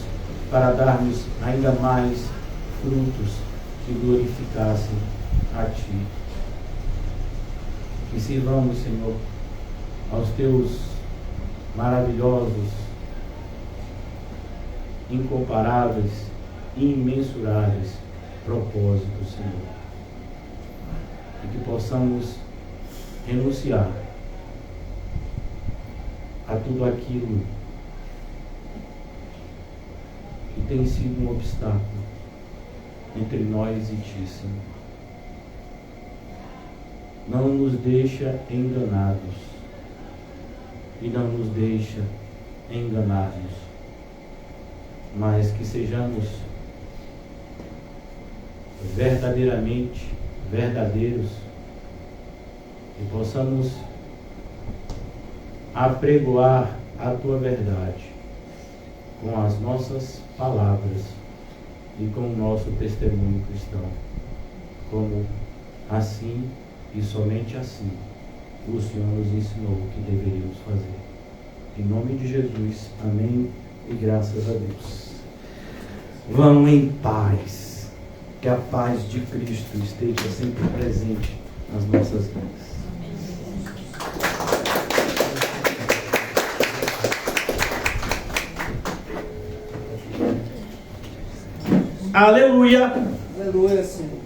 para darmos ainda mais frutos que glorificassem a Ti. Que sirvamos, Senhor, aos Teus maravilhosos, incomparáveis e imensuráveis propósitos, Senhor. E que possamos renunciar a tudo aquilo que tem sido um obstáculo entre nós e Ti, Senhor. Não nos deixa enganados e não nos deixa enganarmos, mas que sejamos verdadeiramente verdadeiros e possamos apregoar a Tua verdade com as nossas palavras e com o nosso testemunho cristão, como assim e somente assim o Senhor nos ensinou o que deveríamos fazer. Em nome de Jesus, amém e graças a Deus. Vão em paz. Que a paz de Cristo esteja sempre presente nas nossas vidas. Aleluia! Aleluia, Senhor.